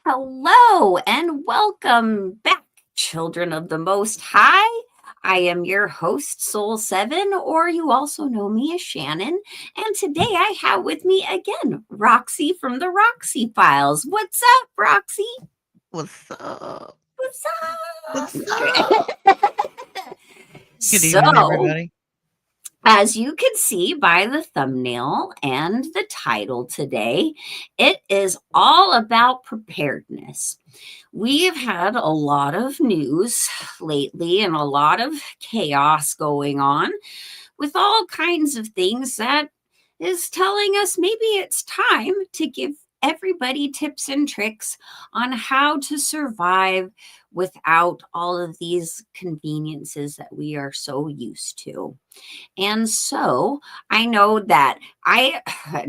Hello and welcome back, children of the Most High. I am your host, Soul 7, or you also know me as Shannon. And today I have with me again Roxy from the Roxy Files. What's up, Roxy? What's up? What's What's up? up? Good evening, so, everybody. As you can see by the thumbnail and the title today, it is all about preparedness. We've had a lot of news lately and a lot of chaos going on with all kinds of things that is telling us maybe it's time to give everybody tips and tricks on how to survive without all of these conveniences that we are so used to. And so I know that I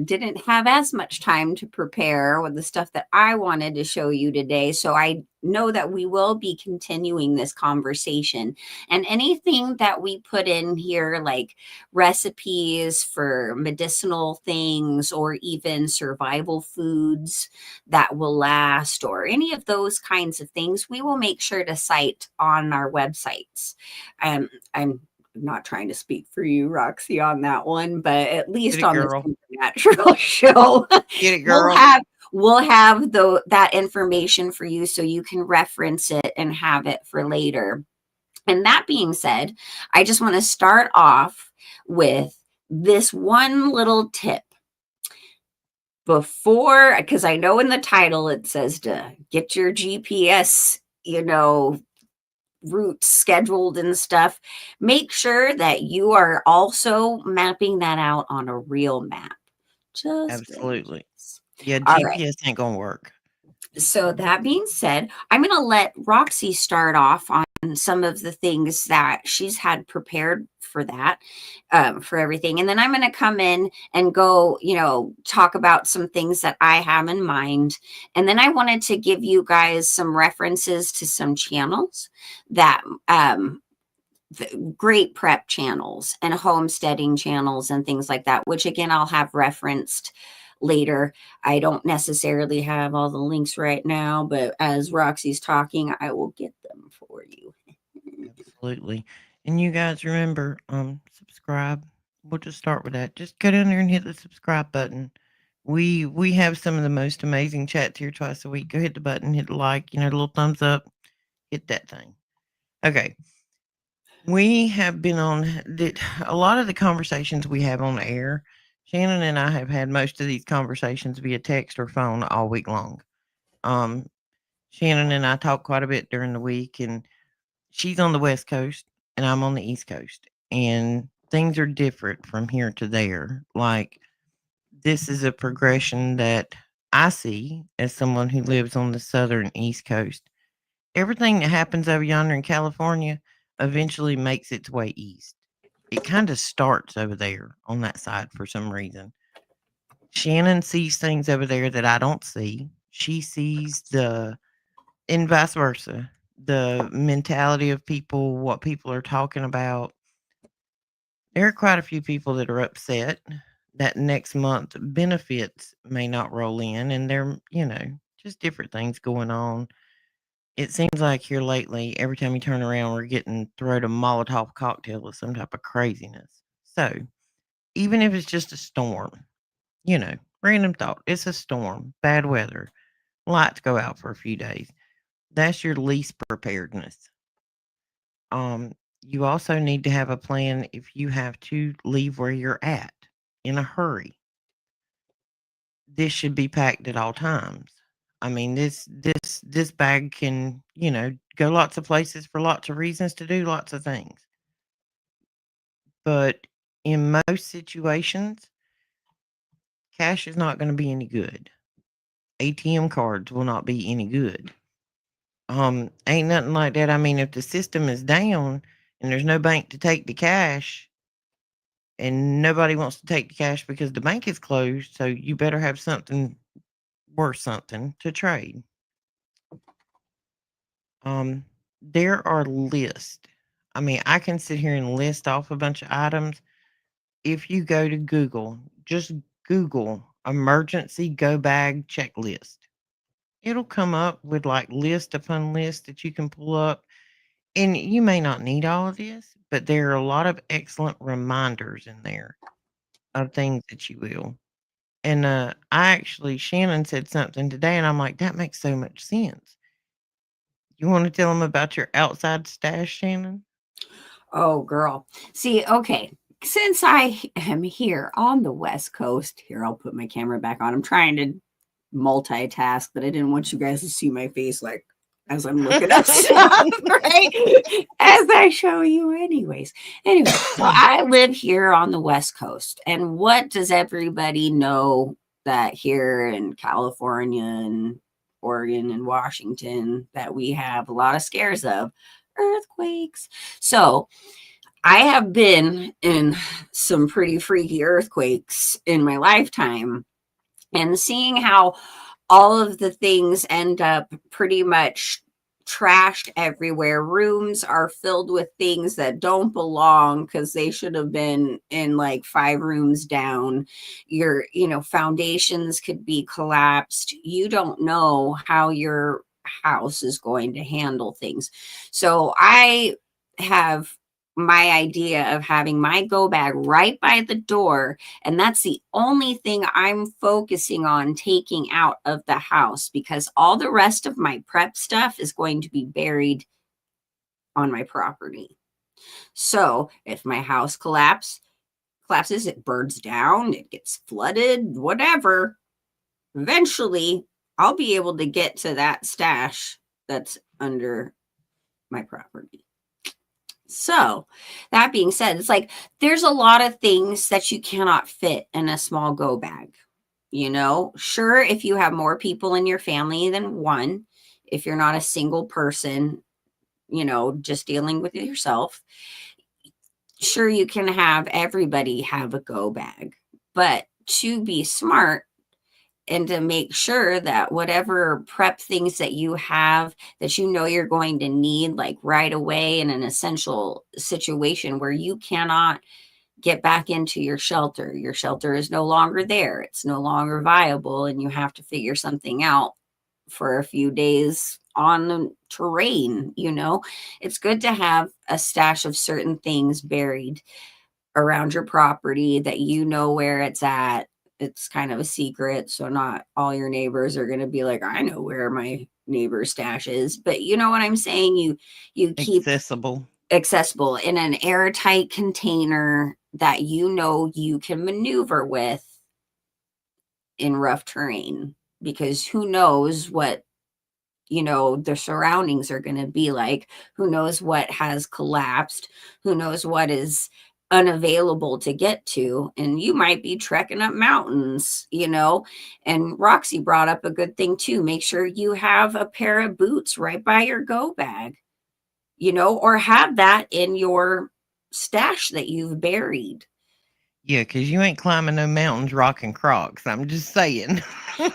didn't have as much time to prepare with the stuff that I wanted to show you today. So I know that we will be continuing this conversation. And anything that we put in here, like recipes for medicinal things or even survival foods that will last, or any of those kinds of things, we will make sure to cite on our websites. I'm not trying to speak for you, Roxy, on that one, but at Get least it, on the girl. Supernatural show, Get it, we'll girl. have we'll have that information for you so you can reference it and have it for later. And that being said, I just want to start off with this one little tip before, because I know in the title it says to get your GPS, routes scheduled and stuff. Make sure that you are also mapping that out on a real map, just in Absolutely. case. Yeah, All right. GPS ain't gonna work. So that being said, I'm going to let Roxy start off on some of the things that she's had prepared for that, for everything. And then I'm going to come in and go, talk about some things that I have in mind. And then I wanted to give you guys some references to some channels that, great prep channels and homesteading channels and things like that, which again, I'll have referenced later. I don't necessarily have all the links right now, but as Roxy's talking, I will get them for you. Absolutely. And you guys remember, subscribe. We'll just start with that. Just go down there and hit the subscribe button. We have some of the most amazing chats here twice a week. Go hit the button, hit the like, the little thumbs up, hit that thing. Okay. We have been on a lot of the conversations we have on the air. Shannon and I have had most of these conversations via text or phone all week long. Um, Shannon and I talk quite a bit during the week, and she's on the West Coast and I'm on the East Coast, and things are different from here to there. Like, this is a progression that I see as someone who lives on the Southern East Coast. Everything that happens over yonder in California eventually makes its way east. It kind of starts over there on that side for some reason. Shannon sees things over there that I don't see. She sees and vice versa, the mentality of people, what people are talking about. There are quite a few people that are upset that next month benefits may not roll in, and just different things going on. It seems like here lately, every time you turn around, we're getting thrown a Molotov cocktail of some type of craziness. So, even if it's just a storm, random thought, it's a storm, bad weather, lights go out for a few days. That's your least preparedness. Um, you also need to have a plan if you have to leave where you're at in a hurry. This should be packed at all times. I mean, this bag can, go lots of places for lots of reasons to do lots of things. But in most situations, cash is not going to be any good. ATM cards will not be any good. Ain't nothing like that. I mean, if the system is down and there's no bank to take the cash and nobody wants to take the cash because the bank is closed, so you better have something worth something to trade. There are lists. I mean, I can sit here and list off a bunch of items. If you go to Google, just Google emergency go bag checklist. it'll come up with like list upon list that you can pull up. And you may not need all of this, but there are a lot of excellent reminders in there of things that you will. And I actually, Shannon said something today, and I'm like, that makes so much sense. You want to tell them about your outside stash, Shannon? Oh, girl. See, okay. Since I am here on the West Coast, here, I'll put my camera back on. I'm trying to multitask, but I didn't want you guys to see my face like as I'm looking up stuff, right? As I show you, anyways. Anyway, so I live here on the West Coast. And what does everybody know that here in California and Oregon and Washington that we have a lot of scares of? Earthquakes. So I have been in some pretty freaky earthquakes in my lifetime, and seeing how all of the things end up pretty much trashed everywhere. Rooms are filled with things that don't belong because they should have been in like 5 rooms down. Foundations could be collapsed. You don't know how your house is going to handle things. So I have my idea of having my go bag right by the door, and that's the only thing I'm focusing on taking out of the house, because all the rest of my prep stuff is going to be buried on my property. So if my house collapses, it burns down, it gets flooded, whatever, eventually I'll be able to get to that stash that's under my property. So, that being said, it's like there's a lot of things that you cannot fit in a small go bag. Sure, if you have more people in your family than one, if you're not a single person, just dealing with yourself, sure, you can have everybody have a go bag. But to be smart, and to make sure that whatever prep things that you have that you're going to need like right away in an essential situation where you cannot get back into your shelter is no longer there, it's no longer viable, and you have to figure something out for a few days on the terrain. It's good to have a stash of certain things buried around your property that where it's at. It's kind of a secret, so not all your neighbors are going to be like, I know where my neighbor's stash is, but you know what I'm saying. You keep Accessible. accessible in an airtight container that you can maneuver with in rough terrain, because who knows what the surroundings are going to be like. Who knows what has collapsed? Who knows what is unavailable to get to? And you might be trekking up mountains. And Roxy brought up a good thing too. Make sure you have a pair of boots right by your go bag, or have that in your stash that you've buried. Yeah, because you ain't climbing no mountains rocking crocs. I'm just saying.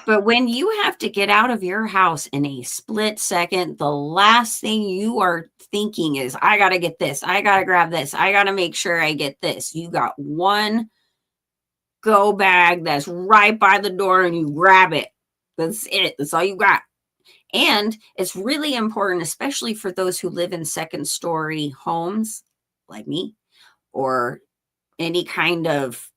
But when you have to get out of your house in a split second, the last thing you are thinking is, I got to get this. I got to grab this. I got to make sure I get this. You got one go bag that's right by the door and you grab it. That's it. That's all you got. And it's really important, especially for those who live in second story homes like me, or any kind of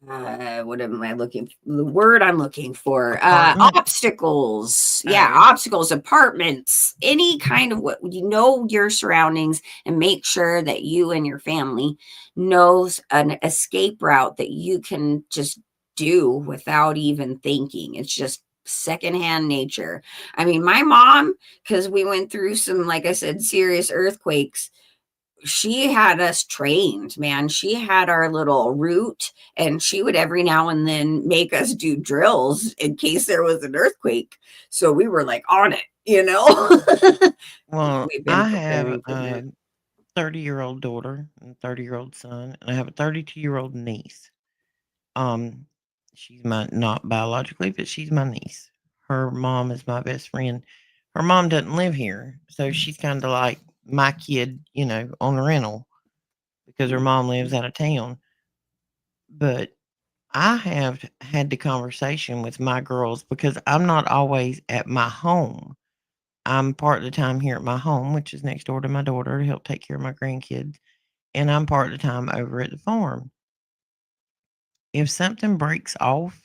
what am I looking for? The word I'm looking for, Apartment. obstacles. Yeah, Oh, obstacles, apartments, any kind of what your surroundings, and make sure that you and your family knows an escape route that you can just do without even thinking. It's just secondhand nature. I mean, my mom, because we went through some, like I said, serious earthquakes, she had us trained, man. She had our little route, and she would every now and then make us do drills in case there was an earthquake. So we were like on it. well, We've been I have preparing for that. a 30-year-old daughter and a 30-year-old son, and I have a 32-year-old niece. Um, she's my not biologically, but she's my niece. Her mom is my best friend. Her mom doesn't live here, so she's kind of like my kid, on the rental because her mom lives out of town. But I have had the conversation with my girls because I'm not always at my home. I'm part of the time here at my home, which is next door to my daughter to help take care of my grandkids, and I'm part of the time over at the farm. If something breaks off,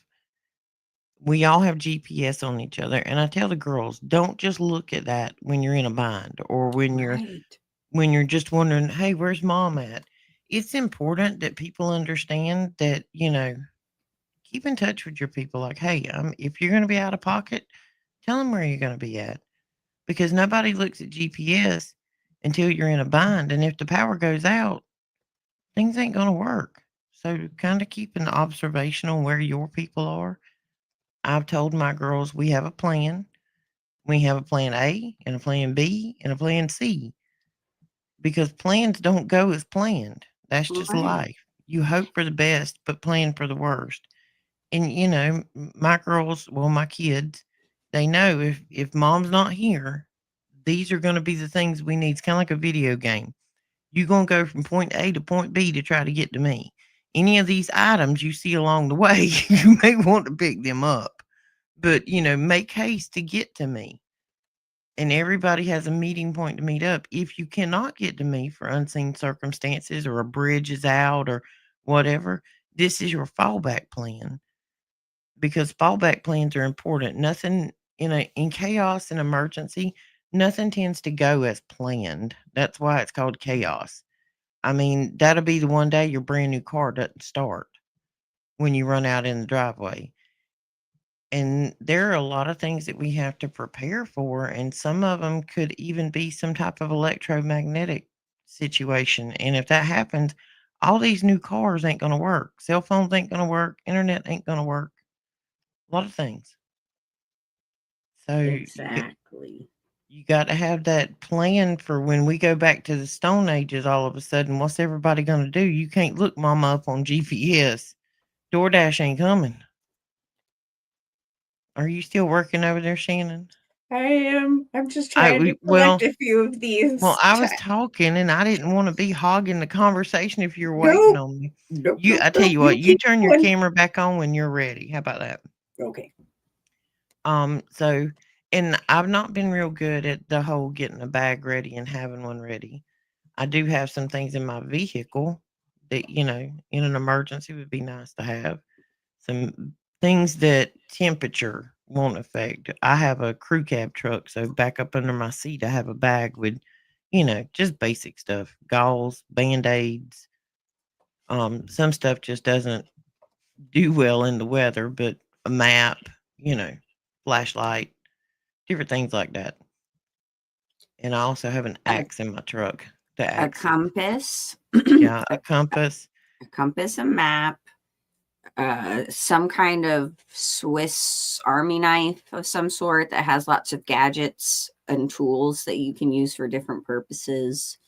we all have GPS on each other, and I tell the girls, don't just look at that when you're in a bind or Right. when you're just wondering, "Hey, where's mom at?" It's important that people understand that, keep in touch with your people. Like, hey, if you're going to be out of pocket, tell them where you're going to be at, because nobody looks at GPS until you're in a bind. And if the power goes out, things ain't going to work. So, kind of keep an observation on where your people are. I've told my girls we have a plan. We have a plan A and a plan B and a plan C, because plans don't go as planned. That's just Right. life. You hope for the best, but plan for the worst. And my girls, well, my kids, they know if mom's not here, these are going to be the things we need. It's kind of like a video game. You're going to go from point A to point B to try to get to me. Any of these items you see along the way, you may want to pick them up, but make haste to get to me. And everybody has a meeting point to meet up. If you cannot get to me for unseen circumstances, or a bridge is out, or whatever, this is your fallback plan, because fallback plans are important. Nothing in chaos and emergency, nothing tends to go as planned. That's why it's called chaos. I mean, that'll be the one day your brand new car doesn't start when you run out in the driveway. And there are a lot of things that we have to prepare for, and some of them could even be some type of electromagnetic situation. And if that happens, all these new cars ain't going to work. Cell phones ain't going to work. Internet ain't going to work. A lot of things. So Exactly. you got to have that plan for when we go back to the Stone Ages. All of a sudden, what's everybody going to do? You can't look mama up on GPS. DoorDash ain't coming. Are you still working over there, Shannon? I am. I'm just trying to Well, collect a few of these. I was talking and I didn't want to be hogging the conversation if you're waiting Nope. on me. Nope. Nope. I tell Nope. you what, You you keep turn your going. camera back on when you're ready. How about that? Okay. So, and I've not been real good at the whole getting a bag ready and having one ready. I do have some things in my vehicle that, in an emergency would be nice to have. Some things that temperature won't affect. I have a crew cab truck, so back up under my seat, I have a bag with, just basic stuff, gauze, band-aids. Some stuff just doesn't do well in the weather, but a map, you know, flashlight, different things like that. And I also have an A, axe in my truck. The a axe, compass, yeah, a a, compass. a compass, a map, some kind of Swiss Army knife of some sort that has lots of gadgets and tools that you can use for different purposes.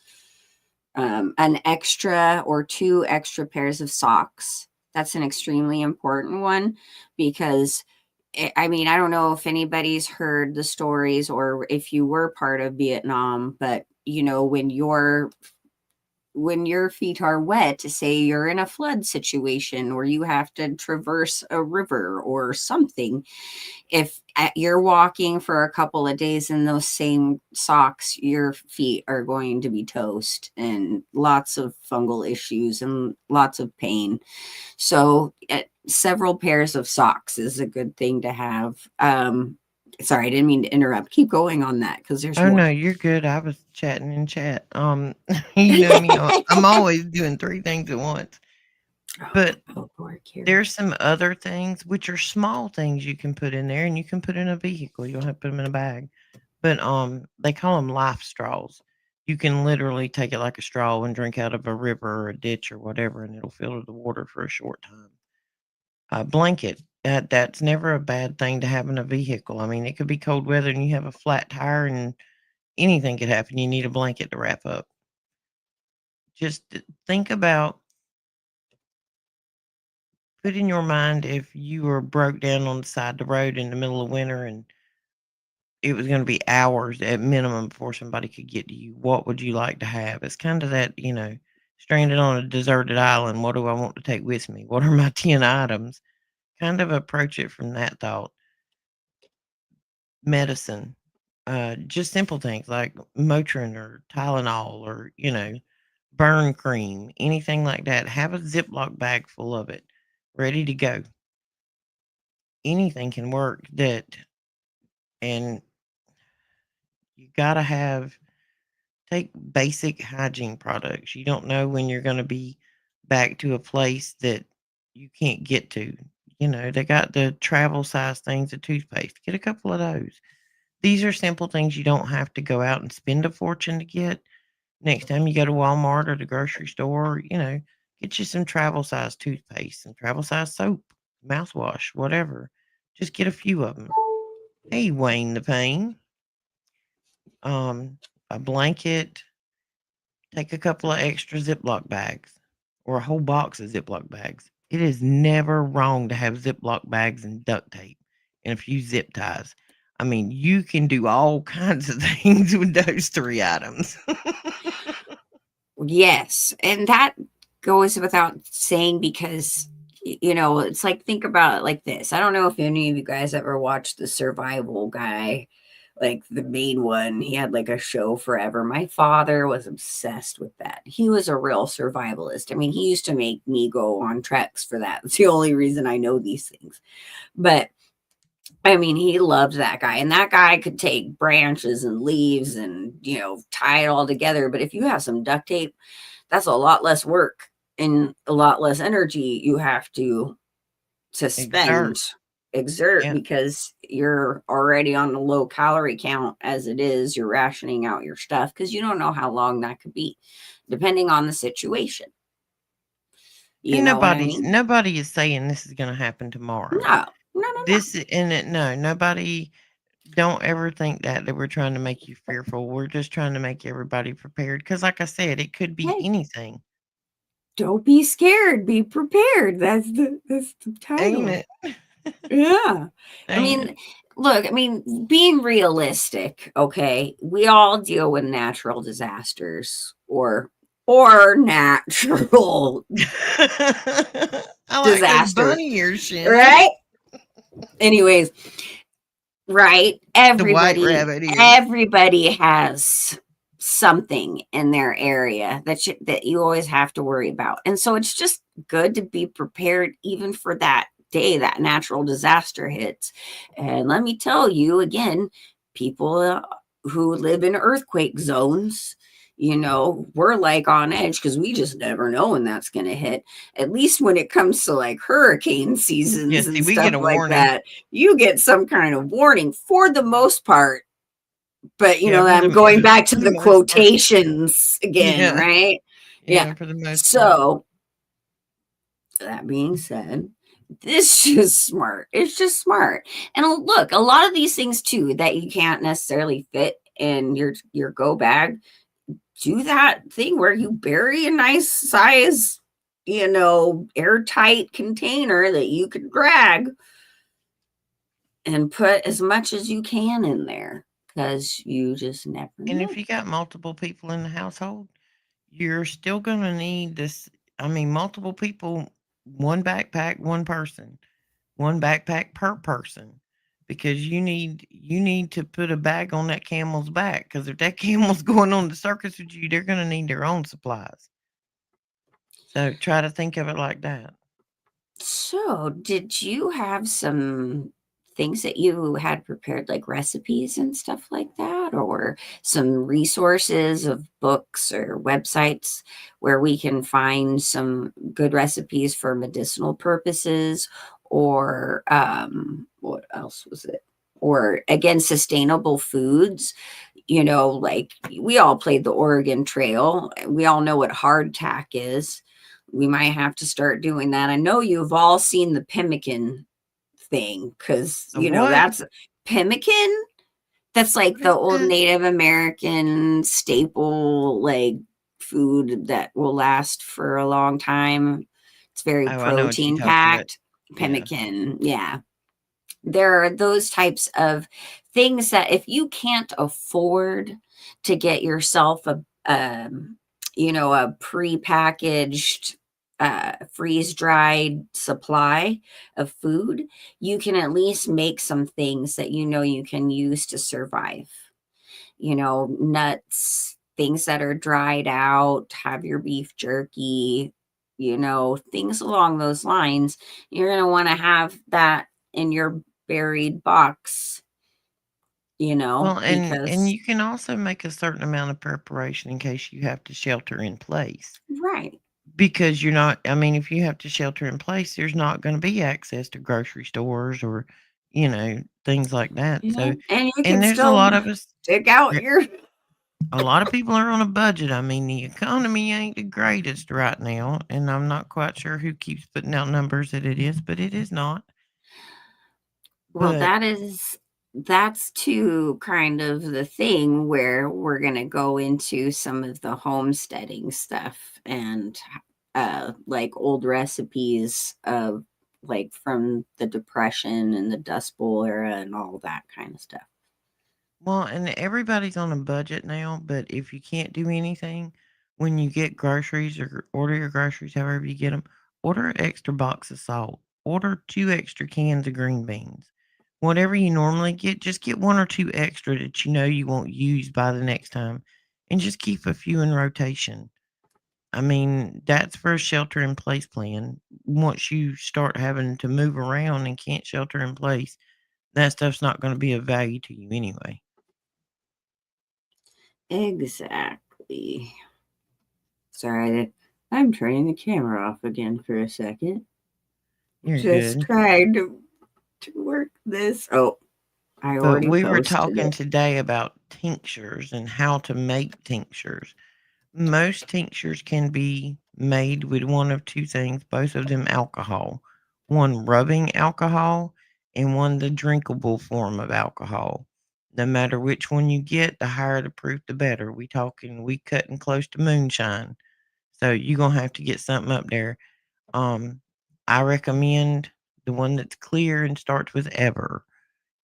An extra or two extra pairs of socks. That's an extremely important one because I mean, I don't know if anybody's heard the stories or if you were part of Vietnam, but when your feet are wet, say you're in a flood situation or you have to traverse a river or something, if you're walking for a couple of days in those same socks, your feet are going to be toast and lots of fungal issues and lots of pain. So, several pairs of socks is a good thing to have. Sorry, I didn't mean to interrupt. Keep going on that because there's Oh more. no, you're good. I was chatting in chat. You know me, I'm always doing three things at once. But Oh, Lord, Carrie. there's some other things which are small things you can put in there, and you can put in a vehicle. You don't have to put them in a bag. But they call them life straws. You can literally take it like a straw and drink out of a river or a ditch or whatever, and it'll filter the water for a short time. A blanket. That's never a bad thing to have in a vehicle. I mean, it could be cold weather and you have a flat tire and anything could happen. You need a blanket to wrap up. Just think about, put in your mind, if you were broke down on the side of the road in the middle of winter and it was going to be hours at minimum before somebody could get to you, what would you like to have? It's kind of that, stranded on a deserted island. What do I want to take with me? What are my 10 items? Kind of approach it from that thought. Medicine, just simple things like Motrin or Tylenol or, burn cream, anything like that. Have a Ziploc bag full of it, ready to go. Anything can work and you got to take basic hygiene products. You don't know when you're going to be back to a place that you can't get to. They got the travel size things of toothpaste. Get a couple of those. These are simple things you don't have to go out and spend a fortune to get. Next time you go to Walmart or the grocery store, get you some travel size toothpaste, some travel size soap, mouthwash, whatever. Just get a few of them. Hey, Wayne the Pain. A blanket. Take a couple of extra Ziploc bags or a whole box of Ziploc bags. It is never wrong to have Ziploc bags and duct tape and a few zip ties. I mean, you can do all kinds of things with those 3 items. Yes, and that goes without saying because it's like, think about it like this. I don't know if any of you guys ever watched The Survival Guy, like the main one. He had like a show forever. My father was obsessed with that. He was a real survivalist. I mean, he used to make me go on treks for that. It's the only reason I know these things. But I mean, he loved that guy, and that guy could take branches and leaves and, tie it all together. But if you have some duct tape, that's a lot less work and a lot less energy you have to spend, exert, Yeah. because you're already on a low calorie count as it is. You're rationing out your stuff because you don't know how long that could be, depending on the situation. You know what I mean? Nobody is saying this is going to happen tomorrow. No. Nobody, don't ever think that we're trying to make you fearful. We're just trying to make everybody prepared. Because like I said, it could be anything. Don't be scared. Be prepared. That's the title. Ain't it? Yeah. I mean, look, being realistic, okay, we all deal with natural disasters or natural I like disasters, those bunny ears, Shannon. right? Anyways, right? The white rabbit ears. Everybody has something in their area that you always have to worry about. And so it's just good to be prepared even for that day that natural disaster hits. And let me tell you again, people who live in earthquake zones, we're like on edge because we just never know when that's going to hit. At least when it comes to like hurricane seasons and stuff like that, you get some kind of warning for the most part. But I'm going back to the quotations again, right? Yeah, for the most part. So that being said, this is smart. It's just smart. And look, a lot of these things too that you can't necessarily fit in your go bag, do that thing where you bury a nice size, airtight container that you can drag and put as much as you can in there, because you just never know. And if you got multiple people in the household, you're still going to need this. Multiple people, one backpack, one person, one backpack per person, because you need to put a bag on that camel's back, because if that camel's going on the circus with you, they're going to need their own supplies. So try to think of it like that. So did you have some things that you had prepared, like recipes and stuff like that, or some resources of books or websites where we can find some good recipes for medicinal purposes, or what else was it? Or again, sustainable foods. Like we all played the Oregon Trail. We all know what hardtack is. We might have to start doing that. I know you've all seen the pemmican thing, because that's pemmican. That's like the old Native American staple, like food that will last for a long time. It's very protein packed. Pemmican, yeah. There are those types of things that if you can't afford to get yourself a a prepackaged, freeze-dried supply of food, you can at least make some things that you can use to survive. Nuts, things that are dried out, have your beef jerky, things along those lines. You're going to want to have that in your buried box, Well, and because you can also make a certain amount of preparation in case you have to shelter in place. right. Because you're not, I mean, if you have to shelter in place, there's not going to be access to grocery stores or, things like that. So, And you and can there's a still lot of us, take out there- your a lot of people are on a budget. I mean, the economy ain't the greatest right now. And I'm not quite sure who keeps putting out numbers that it is, but it is not. Well, But that's too kind of the thing where we're going to go into some of the homesteading stuff and like old recipes of like from the Depression and the Dust Bowl era and all that kind of stuff. Well, and everybody's on a budget now, but if you can't do anything, when you get groceries or order your groceries, however you get them, order an extra box of salt, order 2 extra cans of green beans. Whatever you normally get, just get 1 or 2 extra that you know you won't use by the next time, and just keep a few in rotation. I mean, that's for a shelter in place plan. Once you start having to move around and can't shelter in place, that stuff's not going to be of value to you anyway. Exactly. Sorry, I'm turning the camera off again for a second. You're Just good. trying to work this. Oh, I But already we were posted talking it. today about tinctures and how to make tinctures. Most tinctures can be made with one of two things, both of them alcohol. One rubbing alcohol and one the drinkable form of alcohol. No matter which one you get, the higher the proof, the better. We cutting close to moonshine. So you're gonna have to get something up there. Um, I recommend the one that's clear and starts with ever.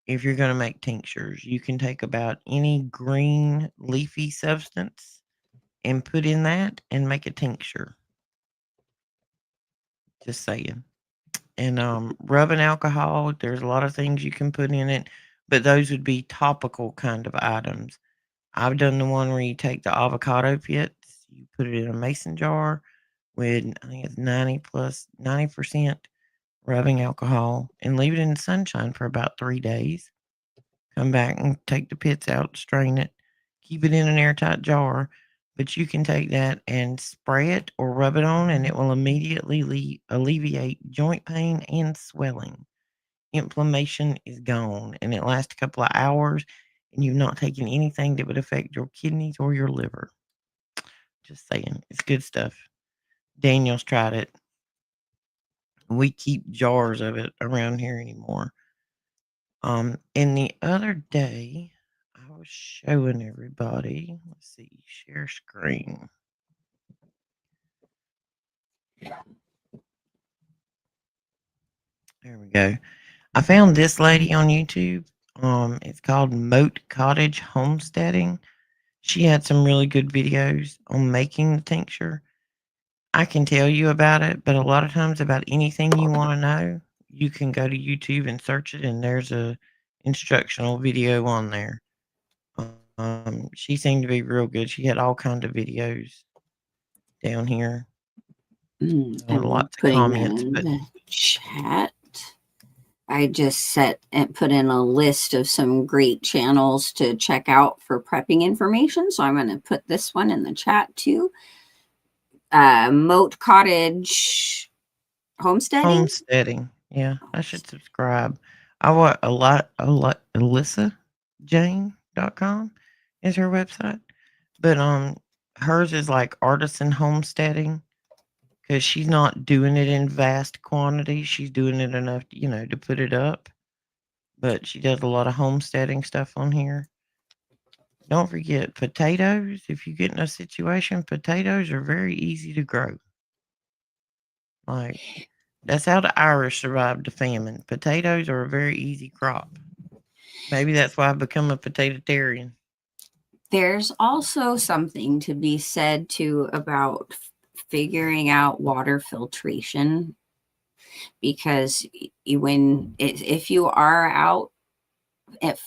If you're going to make tinctures, you can take about any green leafy substance and put in that and make a tincture. Just saying. And rubbing alcohol, there's a lot of things you can put in it, but those would be topical kind of items. I've done the one where you take the avocado pits, you put it in a mason jar with, I think it's 90% rubbing alcohol, and leave it in the sunshine for about 3 days. Come back and take the pits out, strain it, keep it in an airtight jar. But you can take that and spray it or rub it on, and it will immediately alleviate joint pain and swelling. Inflammation is gone, and it lasts a couple of hours, and you've not taken anything that would affect your kidneys or your liver. Just saying, it's good stuff. Daniel's tried it. We keep jars of it around here anymore. And the other day, I was showing everybody. Let's see, share screen. There we go. I found this lady on YouTube. It's called Moat Cottage Homesteading. She had some really good videos on making the tincture. I can tell you about it, but a lot of times about anything you want to know, you can go to YouTube and search it, and there's a instructional video on there. She seemed to be real good. She had all kinds of videos down here. I'm Lots of putting that comments, in but the chat. I just set and put in a list of some great channels to check out for prepping information. So I'm going to put this one in the chat too. Moat Cottage Homesteading. Yeah, I should subscribe. I want a lot, AlyssaJane.com is her website. But hers is like artisan homesteading because she's not doing it in vast quantities. She's doing it enough, to put it up. But she does a lot of homesteading stuff on here. Don't forget potatoes. If you get in a situation, potatoes are very easy to grow. Like, that's how the Irish survived the famine. Potatoes are a very easy crop. Maybe that's why I've become a potatarian. There's also something to be said too about figuring out water filtration, because if you are out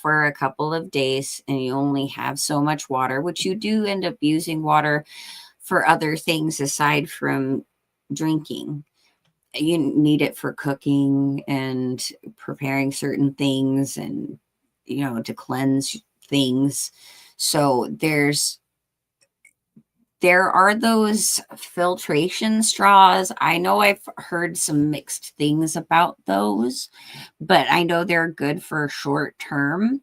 for a couple of days and you only have so much water, which you do end up using water for other things aside from drinking. You need it for cooking and preparing certain things, and to cleanse things. So there are those filtration straws. I know I've heard some mixed things about those, but I know they're good for short term.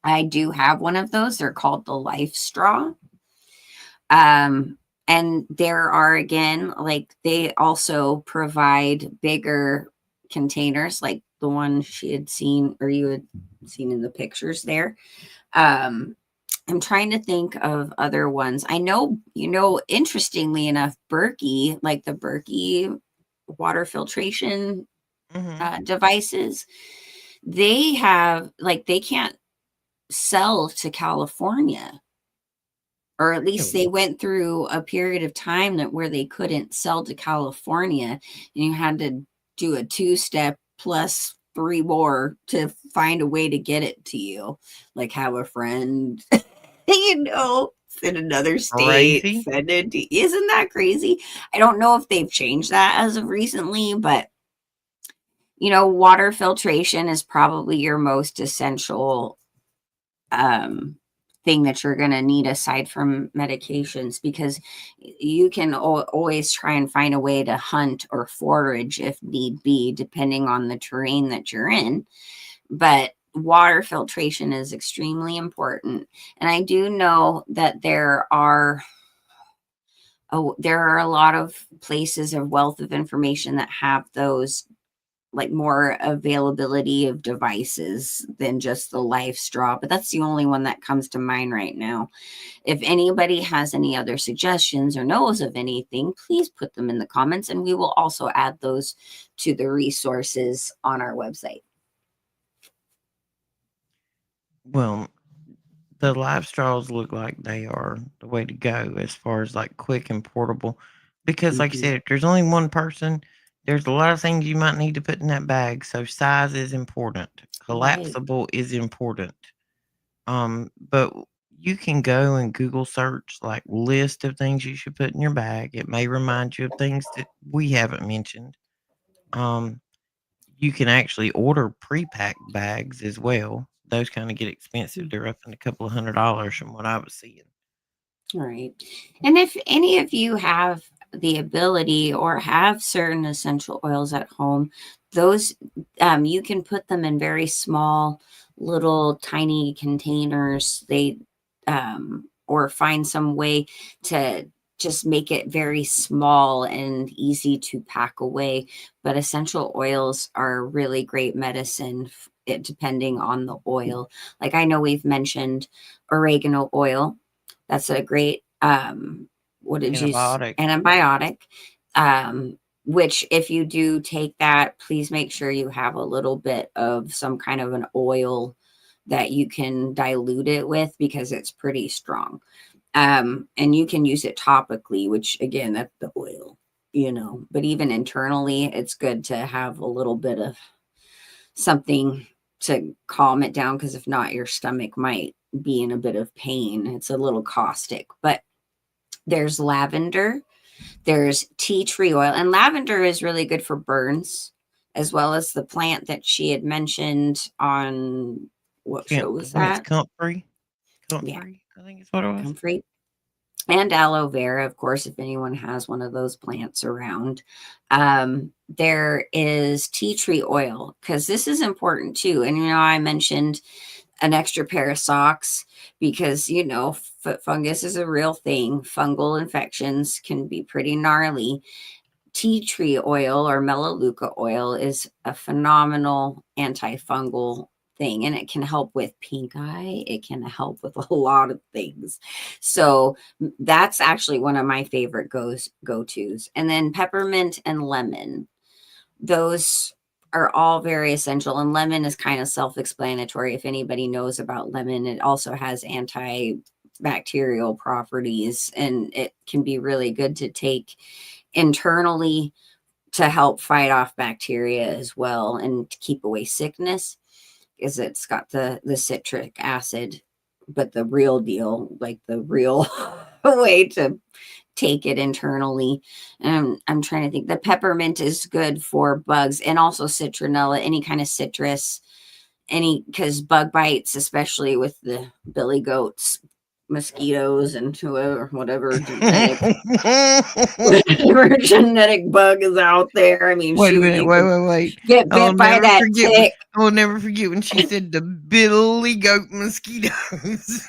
I do have one of those. They're called the Life Straw. And there are, again, like, they also provide bigger containers, like the one she had seen, or you had seen in the pictures there. I'm trying to think of other ones. I know, interestingly enough, Berkey, like the Berkey water filtration devices, they have, like, they can't sell to California, or at least they went through a period of time where they couldn't sell to California, and you had to do a 2-step plus 3 more to find a way to get it to you. Like, have a friend, in another state, Crazy. send it to, isn't that crazy? I don't know if they've changed that as of recently, but water filtration is probably your most essential thing that you're going to need aside from medications, because you can always try and find a way to hunt or forage if need be, depending on the terrain that you're in. But water filtration is extremely important. And I do know that there are a lot of places of wealth of information that have those, like, more availability of devices than just the Life Straw, but that's the only one that comes to mind right now. If anybody has any other suggestions or knows of anything, please put them in the comments, and we will also add those to the resources on our website. Well, the Life Straws look like they are the way to go as far as like quick and portable. Because, like I said, if there's only one person, there's a lot of things you might need to put in that bag. So size is important. Collapsible is important. But you can go and Google search like list of things you should put in your bag. It may remind you of things that we haven't mentioned. You can actually order pre-packed bags as well. Those kind of get expensive. They're up in a couple of $100 from what I was seeing. All right. And if any of you have the ability or have certain essential oils at home, those you can put them in very small, little, tiny containers. Or find some way to just make it very small and easy to pack away. But essential oils are really great medicine, depending on the oil. Like, I know we've mentioned oregano oil. That's a great antibiotic. Which, if you do take that, please make sure you have a little bit of some kind of an oil that you can dilute it with, because it's pretty strong. And you can use it topically, which, again, that's the oil, but even internally, it's good to have a little bit of something to calm it down, because if not, your stomach might be in a bit of pain. It's a little caustic. But there's lavender, there's tea tree oil, and lavender is really good for burns, as well as the plant that she had mentioned on, what show was that? It's comfrey. Yeah, I think it's what it was. Comfrey. And aloe vera, of course, if anyone has one of those plants around. There is tea tree oil, because this is important too. And, I mentioned an extra pair of socks, because, foot fungus is a real thing. Fungal infections can be pretty gnarly. Tea tree oil, or melaleuca oil, is a phenomenal antifungal thing, and it can help with pink eye. It can help with a lot of things. So that's actually one of my favorite go-tos. And then peppermint and lemon, those are all very essential. And lemon is kind of self-explanatory. If anybody knows about lemon, it also has antibacterial properties, and it can be really good to take internally to help fight off bacteria as well and to keep away sickness, because it's got the citric acid. But the real deal, like the real way to take it internally. I'm trying to think. The peppermint is good for bugs, and also citronella, any kind of citrus, because bug bites, especially with the billy goats, mosquitoes, and whatever genetic bug is out there. I mean, Wait a shoot, minute, you wait, could wait, wait. get I'll bit by never that forget. tick. I'll never forget when she said the billy goat mosquitoes.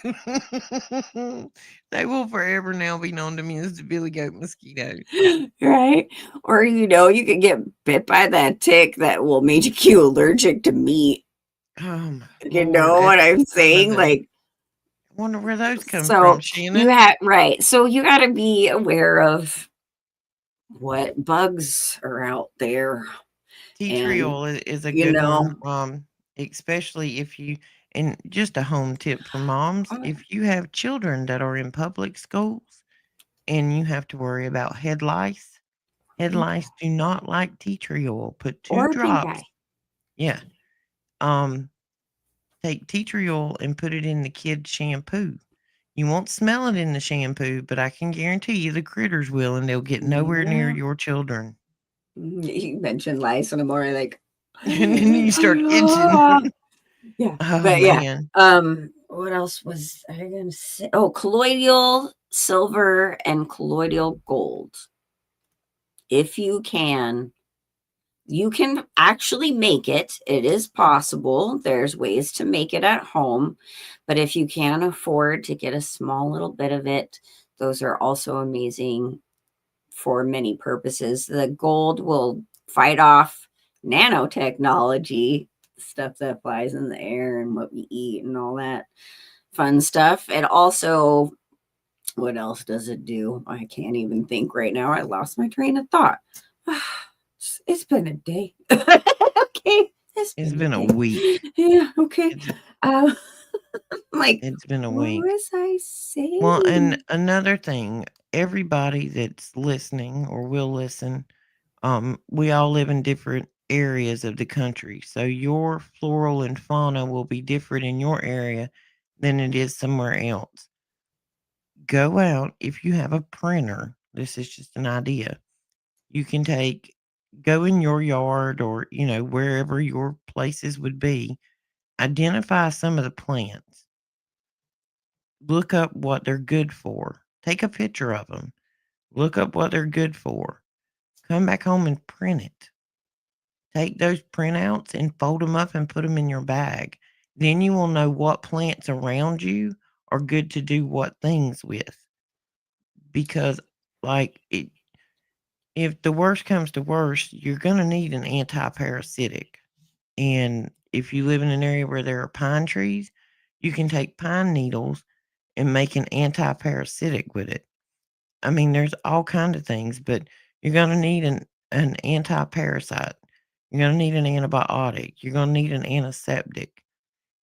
They will forever now be known to me as the billy goat mosquitoes. Right? Or you could get bit by that tick that will make you allergic to meat. Oh my You Lord, know what I'm saying? Like, I wonder where those come so from, you Shannon. right. So you got to be aware of what bugs are out there. Tea tree And, oil is a you good know, one, especially if you, and just a home tip for moms, if you have children that are in public schools and you have to worry about head lice. Head lice do not like tea tree oil. Put 2 or pink drops. eye. Yeah. Take tea tree oil and put it in the kid's shampoo. You won't smell it in the shampoo, but I can guarantee you the critters will, and they'll get nowhere near Yeah. your children. You mentioned lice, and I'm already like, And then you start itching. yeah. Oh, But yeah. man. What else was I gonna say? Oh, colloidal silver and colloidal gold. If you can actually make it. It is possible. There's ways to make it at home. But if you can't afford to get a small little bit of it, those are also amazing for many purposes. The gold will fight off nanotechnology, stuff that flies in the air and what we eat and all that fun stuff. And also, what else does it do? I can't even think right now. I lost my train of thought. It's been a day. Okay. It's been a week. Yeah, okay. Like, It's been a what week. was I saying? Well, and another thing, everybody that's listening or will listen, we all live in different areas of the country. So your floral and fauna will be different in your area than it is somewhere else. Go out if you have a printer. This is just an idea. You can go in your yard or, wherever your places would be, identify some of the plants. Look up what they're good for. Take a picture of them. Look up what they're good for. Come back home and print it. Take those printouts and fold them up and put them in your bag. Then you will know what plants around you are good to do what things with. Because, like, if the worst comes to worst, you're going to need an anti-parasitic. And if you live in an area where there are pine trees, you can take pine needles and make an anti-parasitic with it. I mean, there's all kind of things, but you're going to need an anti-parasite. You're going to need an antibiotic. You're going to need an antiseptic.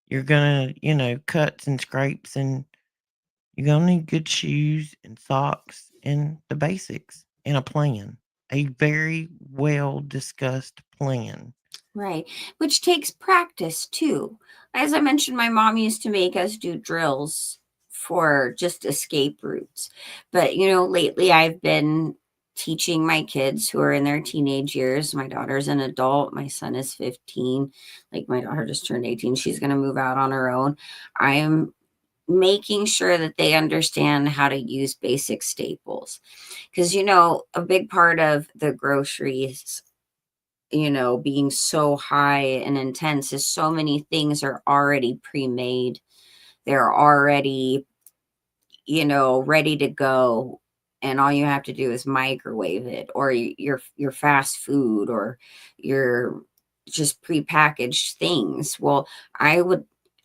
You're going to, cuts and scrapes, and you're going to need good shoes and socks and the basics and a plan. A very well discussed plan. Right. Which takes practice too. As I mentioned, my mom used to make us do drills for just escape routes. But, lately I've been teaching my kids who are in their teenage years. My daughter's an adult. My son is 15. Like, my daughter just turned 18. She's going to move out on her own. I am making sure that they understand how to use basic staples. Because, a big part of the groceries being so high and intense is so many things are already pre-made. They're already, ready to go. And all you have to do is microwave it, or your fast food, or your just prepackaged things. Well,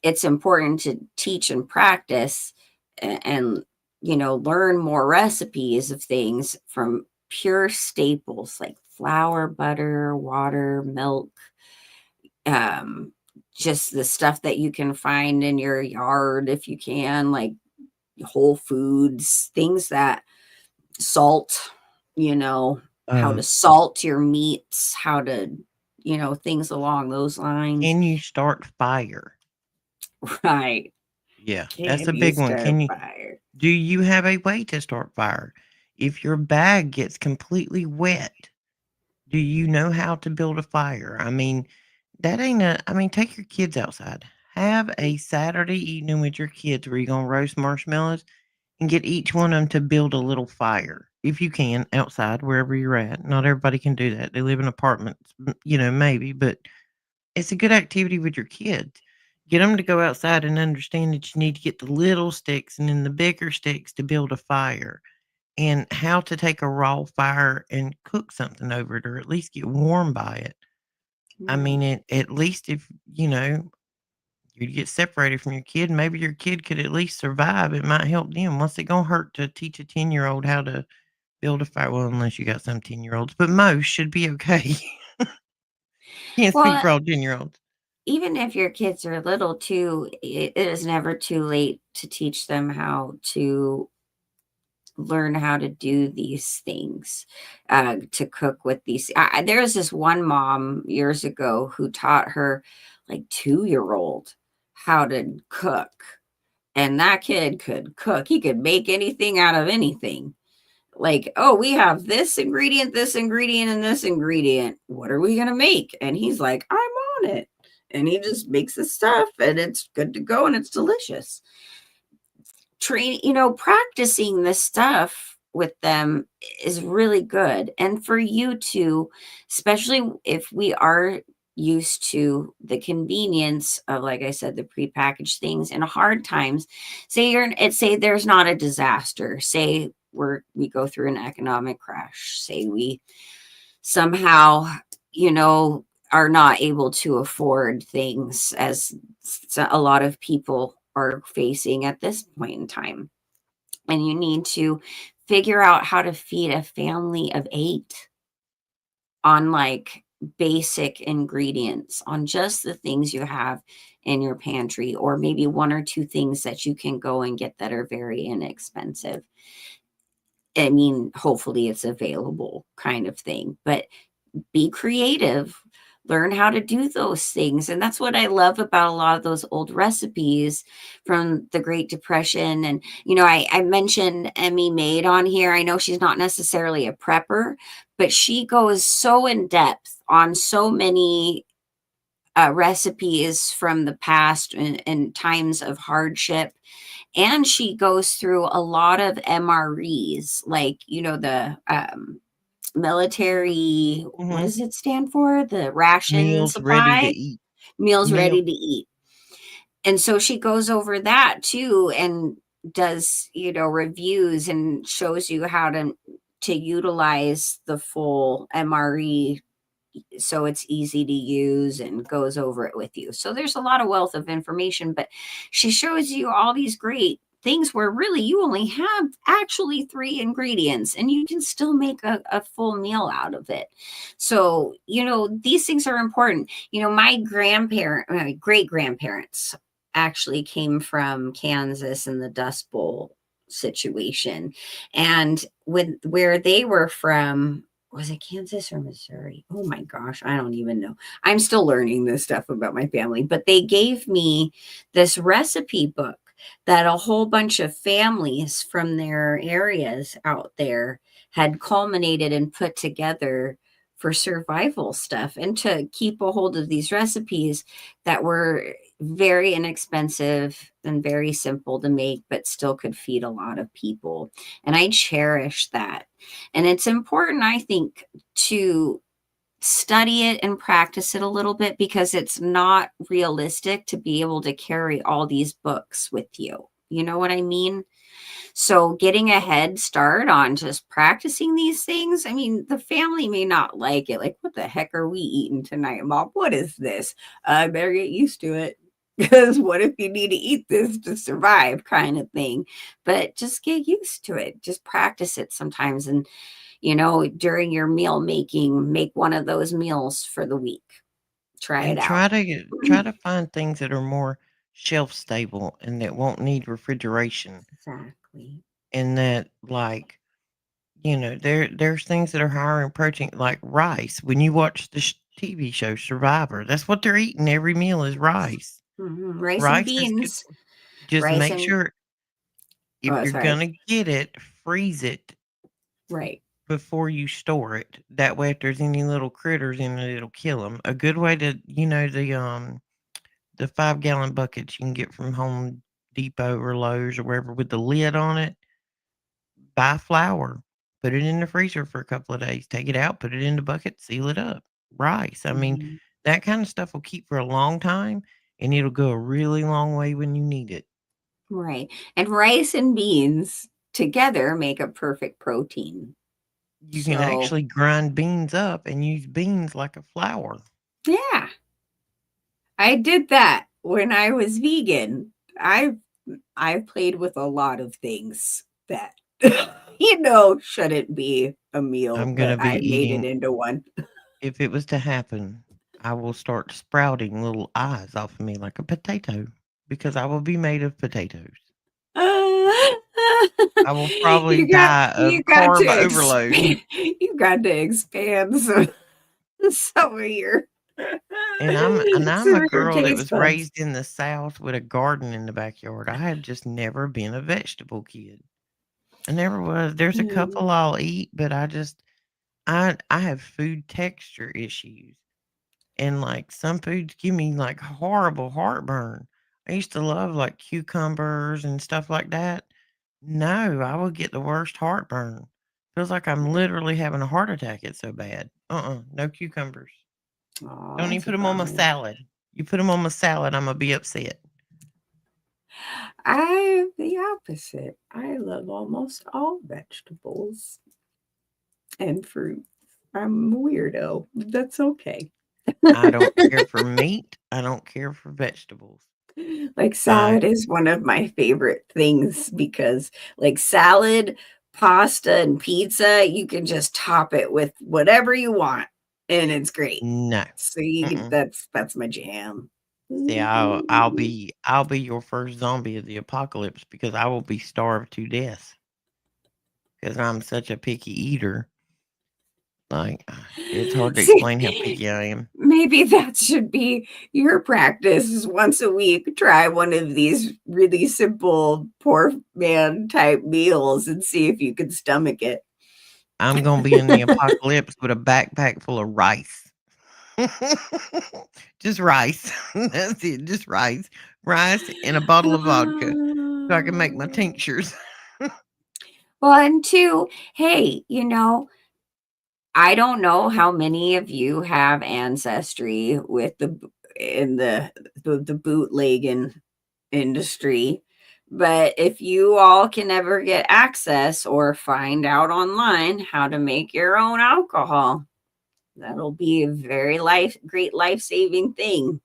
it's important to teach and practice and learn more recipes of things from pure staples like flour, butter, water, milk, um, just the stuff that you can find in your yard if you can, like whole foods, things that salt, how to salt your meats, how to, things along those lines. Can you start fire? Right. Yeah, that's Can a you big one. start fire? Do you have a way to start fire? If your bag gets completely wet, do you know how to build a fire? I mean, take your kids outside. Have a Saturday evening with your kids where you're going to roast marshmallows and get each one of them to build a little fire. If you can, outside, wherever you're at. Not everybody can do that. They live in apartments, maybe, but it's a good activity with your kids. Get them to go outside and understand that you need to get the little sticks and then the bigger sticks to build a fire, and how to take a raw fire and cook something over it, or at least get warm by it. I mean, at least if, you get separated from your kid, maybe your kid could at least survive. It might help them. What's it going to hurt to teach a 10-year-old how to build a fire? Well, unless you got some 10-year-olds, but most should be okay. Can't speak Well, for all 10-year-olds. even if your kids are little too, it is never too late to teach them how to learn how to do these things, to cook with these. There was this one mom years ago who taught her like 2-year-old how to cook. And that kid could cook. He could make anything out of anything. Like, oh, we have this ingredient, and this ingredient. What are we going to make? And he's like, I'm on it. And he just makes the stuff and it's good to go and it's delicious. Practicing this stuff with them is really good. And for you to, especially if we are used to the convenience of, like I said, the prepackaged things in hard times, say there's not a disaster, say we go through an economic crash, say we somehow, are not able to afford things, as a lot of people are facing at this point in time. And you need to figure out how to feed a family of 8 on like basic ingredients, on just the things you have in your pantry, or maybe 1 or 2 things that you can go and get that are very inexpensive. I mean, hopefully it's available, kind of thing, but be creative, learn how to do those things. And that's what I love about a lot of those old recipes from the Great Depression. And, I mentioned Emmy Maid on here. I know she's not necessarily a prepper, but she goes so in depth on so many recipes from the past and times of hardship. And she goes through a lot of MREs, like, the military, what Mhm. does it stand for? The ration Meals ready to supply, eat. meals Meal ready to eat. And so she goes over that too and does, reviews and shows you how to utilize the full MRE so it's easy to use, and goes over it with you. So there's a lot of wealth of information, but she shows you all these great things where really you only have actually 3 ingredients and you can still make a full meal out of it. So, these things are important. My great grandparents actually came from Kansas in the Dust Bowl situation. And where they were from, was it Kansas or Missouri? Oh my gosh, I don't even know. I'm still learning this stuff about my family, but they gave me this recipe book that a whole bunch of families from their areas out there had culminated and put together for survival stuff, and to keep a hold of these recipes that were very inexpensive and very simple to make, but still could feed a lot of people. And I cherish that. And it's important, I think, to study it and practice it a little bit, because it's not realistic to be able to carry all these books with you. You know what I mean? So getting a head start on just practicing these things. I mean, the family may not like it. Like, what the heck are we eating tonight, Mom? What is this? I better get used to it. Because what if you need to eat this to survive, kind of thing. But just get used to it. Just practice it sometimes. And, during your meal making, make one of those meals for the week. Try it And out. try to find things that are more shelf stable and that won't need refrigeration. Exactly. And that, like, there's things that are higher in protein, like rice. When you watch the TV show Survivor, that's what they're eating. Every meal is rice. Rice and Rice is good. beans. Just Rice make and sure if you're sorry. gonna get it, freeze it Right. before you store it. That way, if there's any little critters in it, it'll kill them. A good way to, the 5-gallon buckets you can get from Home Depot or Lowe's or wherever with the lid on it. Buy flour, put it in the freezer for a couple of days, take it out, put it in the bucket, seal it up. Rice. I mean, Mhm. that kind of stuff will keep for a long time and it'll go a really long way when you need it. Right. And rice and beans together make a perfect protein. You can actually grind beans up and use beans like a flour. Yeah. I did that when I was vegan. I played with a lot of things that shouldn't be a meal, I'm gonna but be I made it eating. into one. If it was to happen, I will start sprouting little eyes off of me like a potato because I will be made of potatoes. I will probably die of carb overload. You got to expand some of your And I'm some a of your girl that taste was buds. raised in the South with a garden in the backyard. I had just never been a vegetable kid. I never was. There's a couple I'll eat, but I have food texture issues. And like some foods give me like horrible heartburn. I used to love like cucumbers and stuff like that. No, I would get the worst heartburn. Feels like I'm literally having a heart attack. It's so bad. No cucumbers. Oh, Don't even that's a put them on my bummer. salad. You put them on my salad, I'm gonna be upset. I'm the opposite. I love almost all vegetables and fruit. I'm a weirdo. That's okay. I don't care for meat. I don't care for vegetables. Like I salad is one of my favorite things because like salad, pasta, and pizza, you can just top it with whatever you want and it's great. no. So you can, Mm-mm. that's my jam. See, I'll be your first zombie of the apocalypse because I will be starved to death because I'm such a picky eater. Like it's hard to See, explain how picky I am. maybe that should be your practice is once a week. Try one of these really simple poor man type meals and see if you can stomach it. I'm gonna be in the apocalypse with a backpack full of rice. Just rice. That's it. Just rice. Rice and a bottle of vodka so I can make my tinctures. Well, and two, hey, I don't know how many of you have ancestry with the bootlegging industry, but if you all can ever get access or find out online how to make your own alcohol, that'll be a very great life-saving thing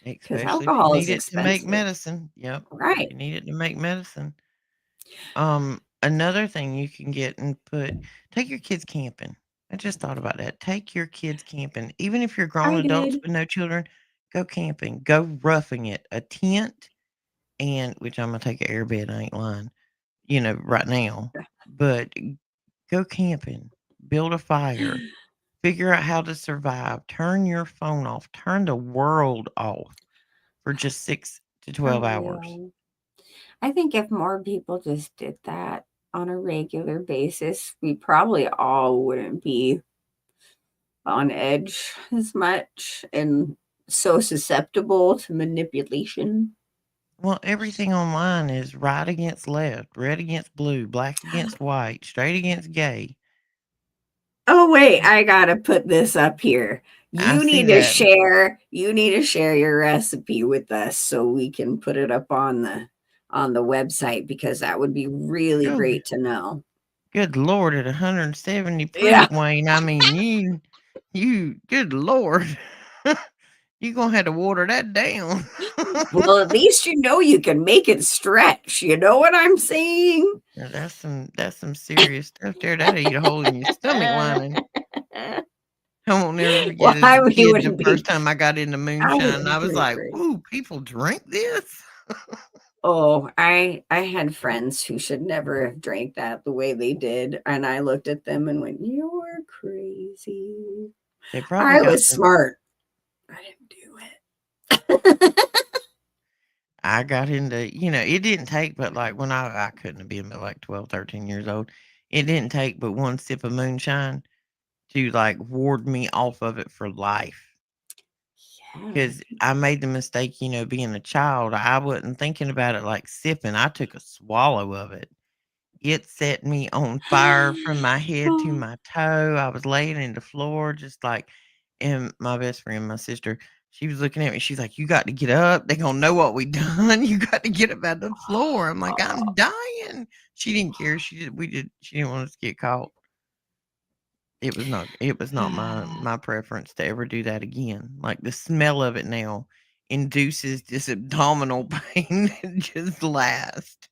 because Especially if you alcohol is need it to make expensive. medicine. Yep. If Right. you need it to make medicine. Another thing you can get and take your kids camping. I just thought about that. Take your kids camping. Even if you're grown I adults did. with no children, go camping. Go roughing it. A tent and which I'm gonna take an airbed, I ain't lying, right now. But go camping, build a fire, figure out how to survive, turn your phone off, turn the world off for just 6 to For 12 hours. real. I think if more people just did that on a regular basis, we probably all wouldn't be on edge as much and so susceptible to manipulation. Well, everything online is right against left, red against blue, black against white, straight against gay. Oh wait, I gotta put this up here. I You see need to that. share. You need to share your recipe with us so we can put it up on the website because that would be really Oh, great to know. good Lord, at 170 Yeah. proof, Wayne. I mean, good Lord. You gonna have to water that down. Well, at least you can make it stretch. You know what I'm saying? Now, that's some serious stuff there. That'll eat a hole in your stomach lining. I won't never forget as Why a we kid, the wouldn't first be time I got into I moonshine, I wouldn't was drink like, it. "Ooh, people drink this?" Oh, I had friends who should never have drank that the way they did, and I looked at them and went, "You're crazy." They probably I got was the smart. I didn't do it. I got into, it didn't take but like when I couldn't have been but like 12, 13 years old. It didn't take but one sip of moonshine to like ward me off of it for life. Yeah. Because I made the mistake, being a child, I wasn't thinking about it like sipping. I took a swallow of it. It set me on fire from my head to my toe. I was laying in the floor just like, and my best friend, my sister, she was looking at me. She's like, "You got to get up. They gonna know what we done. You got to get up out the floor." I'm like, "I'm dying." She didn't care. She didn't want us to get caught. It was not my preference to ever do that again. Like the smell of it now induces this abdominal pain that just lasts.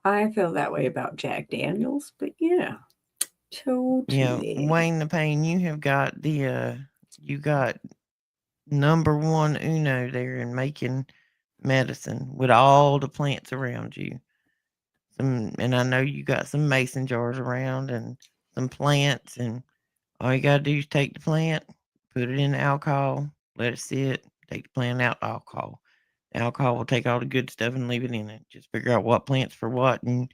I feel that way about Jack Daniels, but yeah, Yeah, totally. Wayne the Pain, you got number one uno there in making medicine with all the plants around you. And I know you got some mason jars around and some plants, and all you gotta do is take the plant, put it in the alcohol, let it sit, take the plant out, alcohol. The alcohol will take all the good stuff and leave it in it. Just figure out what plants for what, and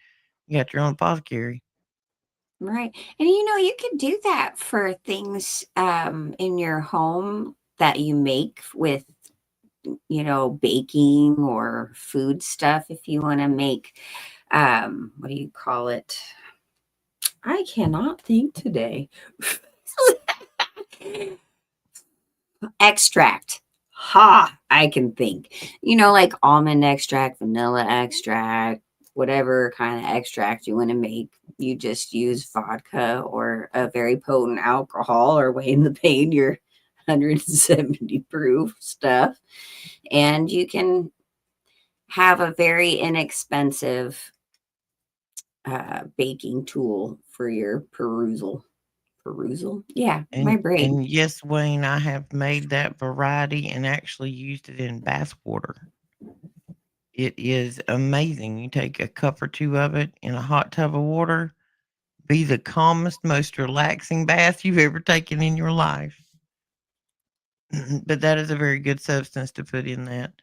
you got your own apothecary. Right. And you could do that for things in your home that you make with, baking or food stuff if you want to make what do you call it? I cannot think today. Extract. Ha, I can think. Like almond extract, vanilla extract, whatever kind of extract you want to make. You just use vodka or a very potent alcohol or Wayne the Pain, your 170 proof stuff. And you can have a very inexpensive baking tool for your perusal. Perusal? Yeah, my brain. And yes, Wayne, I have made that variety and actually used it in bath water. It is amazing. You take a cup or two of it in a hot tub of water, be the calmest, most relaxing bath you've ever taken in your life. But that is a very good substance to put in that.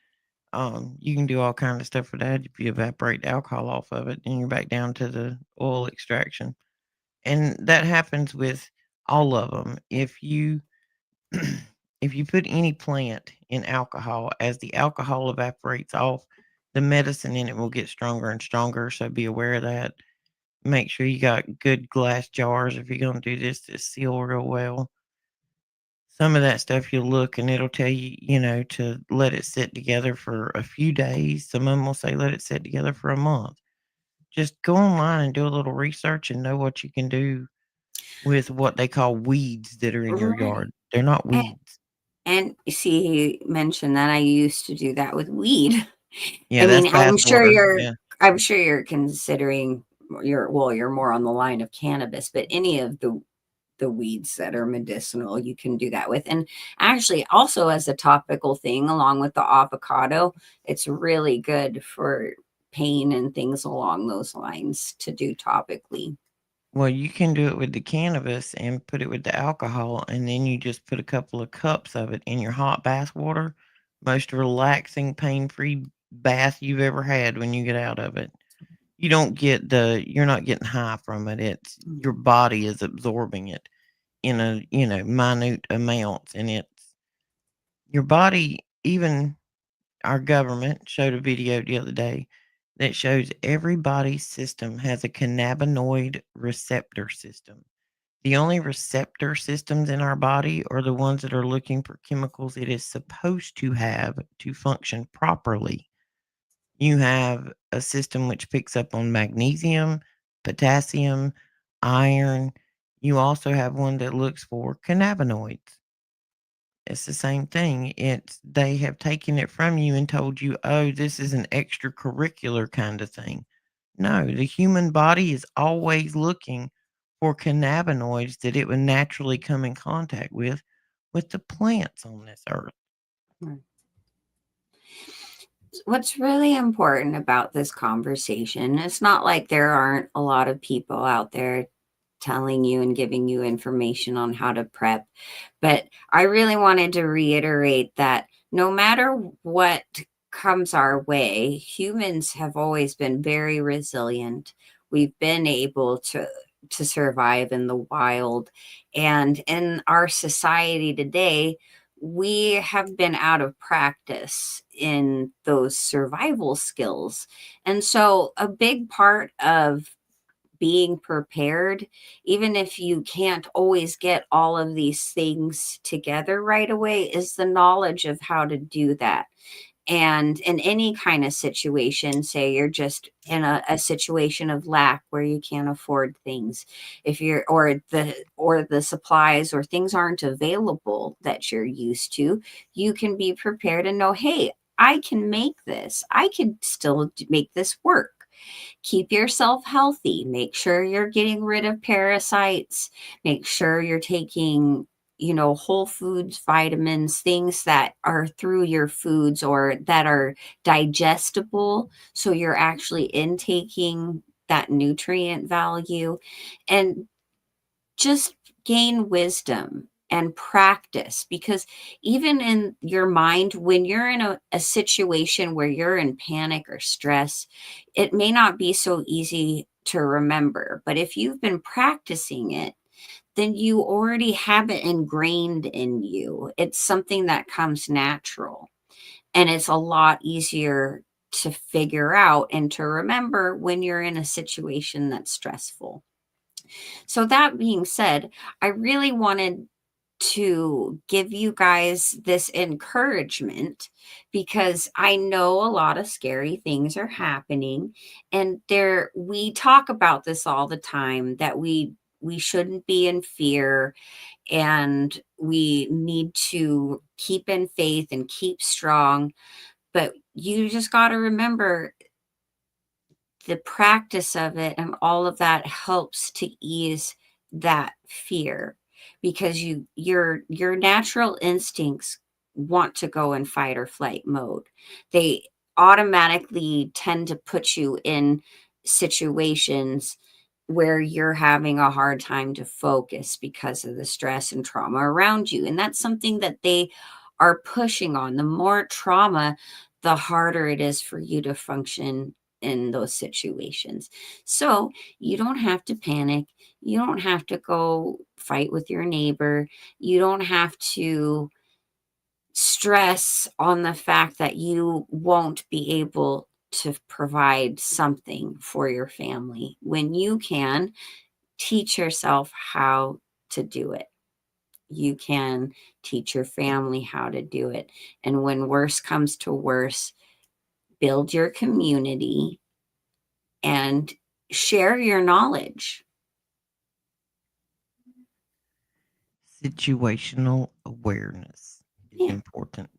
You can do all kind of stuff with that if you evaporate the alcohol off of it, and you're back down to the oil extraction. And that happens with all of them. If you put any plant in alcohol, as the alcohol evaporates off, the medicine in it will get stronger and stronger. So be aware of that. Make sure you got good glass jars if you're going to do this that seal real well. Some of that stuff you'll look and it'll tell you, to let it sit together for a few days. Some of them will say let it sit together for a month. Just go online and do a little research and know what you can do with what they call weeds that are in your Right. yard. They're not weeds. And see, you mentioned that I used to do that with weed. Yeah, I that's mean, bath water. Yeah. I'm sure you're considering you're more on the line of cannabis, but any of the weeds that are medicinal, you can do that with. And actually also as a topical thing along with the avocado, it's really good for pain and things along those lines to do topically. Well, you can do it with the cannabis and put it with the alcohol, and then you just put a couple of cups of it in your hot bath water. Most relaxing, pain-free bath you've ever had when you get out of it. You're not getting high from it. It's your body is absorbing it in a, minute amounts, and it's your body. Even our government showed a video the other day that shows every body's system has a cannabinoid receptor system. The only receptor systems in our body are the ones that are looking for chemicals it is supposed to have to function properly. You have a system which picks up on magnesium, potassium, iron. You also have one that looks for cannabinoids. It's the same thing. They have taken it from you and told you, "Oh, this is an extracurricular kind of thing." No, the human body is always looking for cannabinoids that it would naturally come in contact with the plants on this earth. What's really important about this conversation, it's not like there aren't a lot of people out there telling you and giving you information on how to prep, but I really wanted to reiterate that no matter what comes our way, humans have always been very resilient. We've been able to survive in the wild, and in our society today, we have been out of practice in those survival skills. And so, a big part of being prepared, even if you can't always get all of these things together right away, is the knowledge of how to do that. And in any kind of situation, say you're just in a situation of lack where you can't afford things, if you're or the supplies or things aren't available that you're used to, you can be prepared and know, hey, I can make this. I can still make this work. Keep yourself healthy. Make sure you're getting rid of parasites. Make sure you're taking, whole foods, vitamins, things that are through your foods or that are digestible. So you're actually intaking that nutrient value, and just gain wisdom and practice, because even in your mind, when you're in a situation where you're in panic or stress, it may not be so easy to remember. But if you've been practicing it, then you already have it ingrained in you. It's something that comes natural, and it's a lot easier to figure out and to remember when you're in a situation that's stressful. So, that being said, I really wanted to give you guys this encouragement, because I know a lot of scary things are happening, and we talk about this all the time, that we shouldn't be in fear, and we need to keep in faith and keep strong. But you just got to remember, the practice of it and all of that helps to ease that fear, because your natural instincts want to go in fight or flight mode. They automatically tend to put you in situations where you're having a hard time to focus because of the stress and trauma around you, and that's something that they are pushing on. The more trauma, the harder it is for you to function in those situations. So you don't have to panic. You don't have to go fight with your neighbor. You don't have to stress on the fact that you won't be able to provide something for your family when you can teach yourself how to do it. You can teach your family how to do it. And when worse comes to worse, build your community and share your knowledge. Situational awareness is Yeah. important.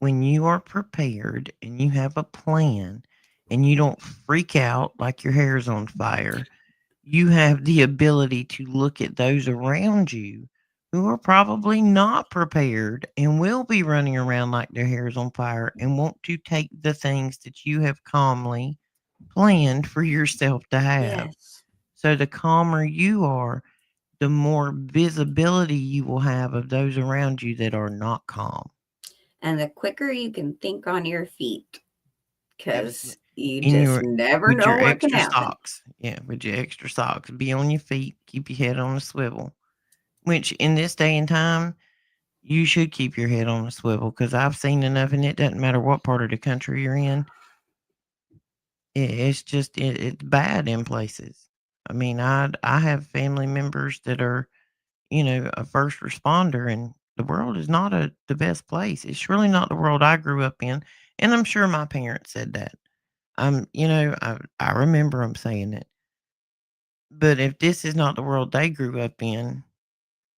When you are prepared and you have a plan and you don't freak out like your hair's on fire, you have the ability to look at those around you who are probably not prepared and will be running around like their hair's on fire and want to take the things that you have calmly planned for yourself to have. Yes. So the calmer you are, the more visibility you will have of those around you that are not calm. And the quicker you can think on your feet, because Absolutely. you In just your never with know your what can extra happen. socks. Yeah, with your extra socks. Be on your feet, keep your head on a swivel. Which in this day and time, you should keep your head on a swivel because I've seen enough, and it doesn't matter what part of the country you're in. It's just it's bad in places. I mean, I have family members that are, a first responder, and the world is not the best place. It's really not the world I grew up in, and I'm sure my parents said that. I remember them saying it. But if this is not the world they grew up in,